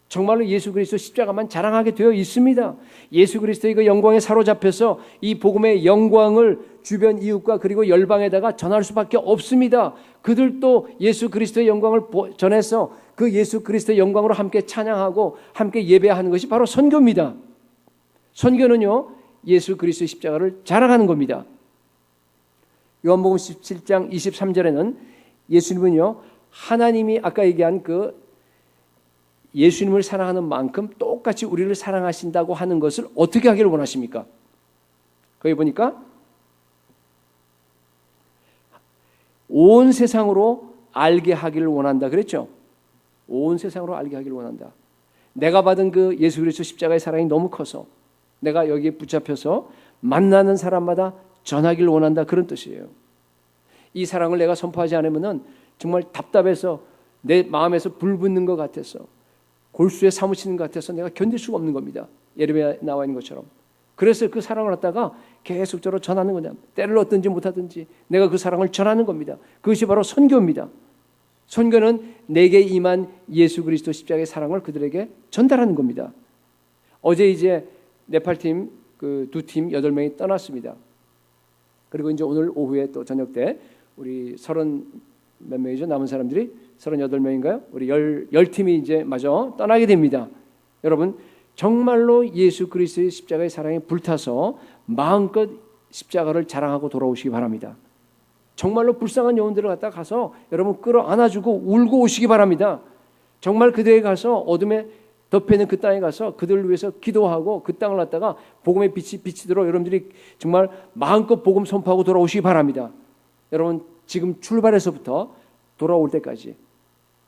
정말로 예수 그리스도 십자가만 자랑하게 되어 있습니다. 예수 그리스도의 그 영광에 사로잡혀서 이 복음의 영광을 주변 이웃과 그리고 열방에다가 전할 수밖에 없습니다. 그들도 예수 그리스도의 영광을 전해서 그 예수 그리스도의 영광으로 함께 찬양하고 함께 예배하는 것이 바로 선교입니다. 선교는요 예수 그리스도의 십자가를 자랑하는 겁니다. 요한복음 17장 23절에는 예수님은요 하나님이 아까 얘기한 그 예수님을 사랑하는 만큼 똑같이 우리를 사랑하신다고 하는 것을 어떻게 하기를 원하십니까? 거기 보니까 온 세상으로 알게 하기를 원한다 그랬죠. 온 세상으로 알게 하기를 원한다. 내가 받은 그 예수 그리스도 십자가의 사랑이 너무 커서 내가 여기에 붙잡혀서 만나는 사람마다 전하기를 원한다 그런 뜻이에요. 이 사랑을 내가 선포하지 않으면 정말 답답해서 내 마음에서 불 붙는 것 같아서 골수에 사무치는 것 같아서 내가 견딜 수가 없는 겁니다. 예레미야에 나와 있는 것처럼. 그래서 그 사랑을 갖다가 계속적으로 전하는 거냐. 때를 얻든지 못하든지 내가 그 사랑을 전하는 겁니다. 그것이 바로 선교입니다. 선교는 내게 임한 예수 그리스도 십자가의 사랑을 그들에게 전달하는 겁니다. 어제 이제 네팔팀 그 두 팀 8명이 떠났습니다. 그리고 이제 오늘 오후에 또 저녁 때 우리 30 몇 명이죠? 남은 사람들이 38명인가요? 우리 10팀이 이제 마저 떠나게 됩니다. 여러분 정말로 예수 그리스도의 십자가의 사랑에 불타서 마음껏 십자가를 자랑하고 돌아오시기 바랍니다. 정말로 불쌍한 영혼들을 갖다 가서 여러분 끌어안아주고 울고 오시기 바랍니다. 정말 그들에게 가서 어둠에 덮여있는 그 땅에 가서 그들을 위해서 기도하고 그 땅을 갖다가 복음의 빛이 비치도록 여러분들이 정말 마음껏 복음 선포하고 돌아오시기 바랍니다. 여러분 지금 출발해서부터 돌아올 때까지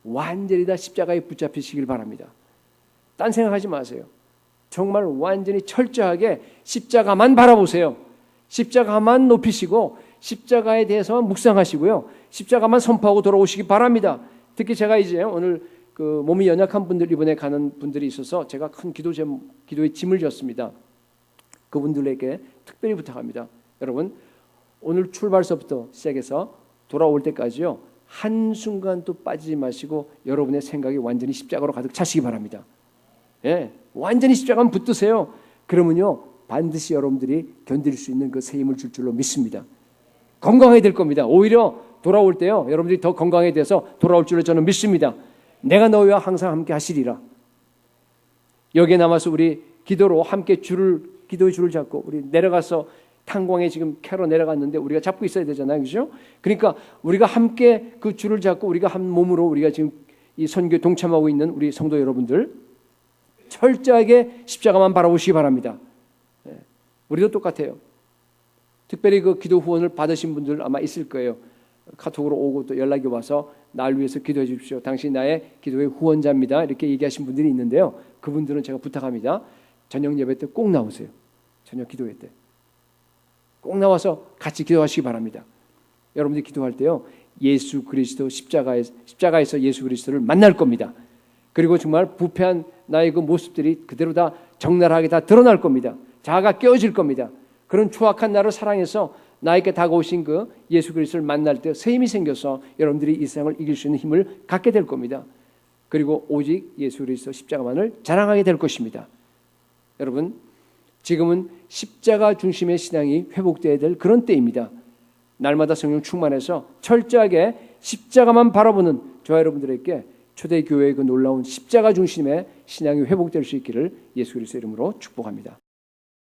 완전히 다 십자가에 붙잡히시길 바랍니다. 딴 생각하지 마세요. 정말 완전히 철저하게 십자가만 바라보세요. 십자가만 높이시고 십자가에 대해서만 묵상하시고요. 십자가만 선포하고 돌아오시기 바랍니다. 특히 제가 이제 오늘 그 몸이 연약한 분들 이번에 가는 분들이 있어서 제가 큰 기도의 짐을 졌습니다. 그분들에게 특별히 부탁합니다. 여러분 오늘 출발서부터 시작해서 돌아올 때까지요. 한순간도 빠지지 마시고 여러분의 생각이 완전히 십자가로 가득 차시기 바랍니다. 예, 완전히 십자가만 붙드세요. 그러면요 반드시 여러분들이 견딜 수 있는 그 새 힘을 줄 줄로 믿습니다. 건강해야 될 겁니다. 오히려 돌아올 때요 여러분들이 더 건강해 돼서 돌아올 줄로 저는 믿습니다. 내가 너희와 항상 함께 하시리라. 여기에 남아서 우리 기도로 함께 기도의 줄을 잡고 우리 내려가서 탄광에 지금 캐러 내려갔는데 우리가 잡고 있어야 되잖아요, 그렇죠? 그러니까 우리가 함께 그 줄을 잡고 우리가 한 몸으로 우리가 지금 이 선교에 동참하고 있는 우리 성도 여러분들 철저하게 십자가만 바라보시기 바랍니다. 우리도 똑같아요. 특별히 그 기도 후원을 받으신 분들 아마 있을 거예요. 카톡으로 오고 또 연락이 와서 날 위해서 기도해 주십시오. 당신 나의 기도의 후원자입니다. 이렇게 얘기하신 분들이 있는데요. 그분들은 제가 부탁합니다. 저녁 예배 때 꼭 나오세요. 저녁 기도회 때. 꼭 나와서 같이 기도하시기 바랍니다. 여러분들이 기도할 때요. 예수 그리스도 십자가에서 예수 그리스도를 만날 겁니다. 그리고 정말 부패한 나의 그 모습들이 그대로 다 적나라하게 다 드러날 겁니다. 자아가 깨어질 겁니다. 그런 추악한 나를 사랑해서 나에게 다가오신 그 예수 그리스도를 만날 때 새 힘이 생겨서 여러분들이 이 세상을 이길 수 있는 힘을 갖게 될 겁니다. 그리고 오직 예수 그리스도 십자가만을 자랑하게 될 것입니다. 여러분 지금은 십자가 중심의 신앙이 회복되어야 될 그런 때입니다. 날마다 성령 충만해서 철저하게 십자가만 바라보는 저와 여러분들에게 초대교회의 그 놀라운 십자가 중심의 신앙이 회복될 수 있기를 예수 그리스도의 이름으로 축복합니다.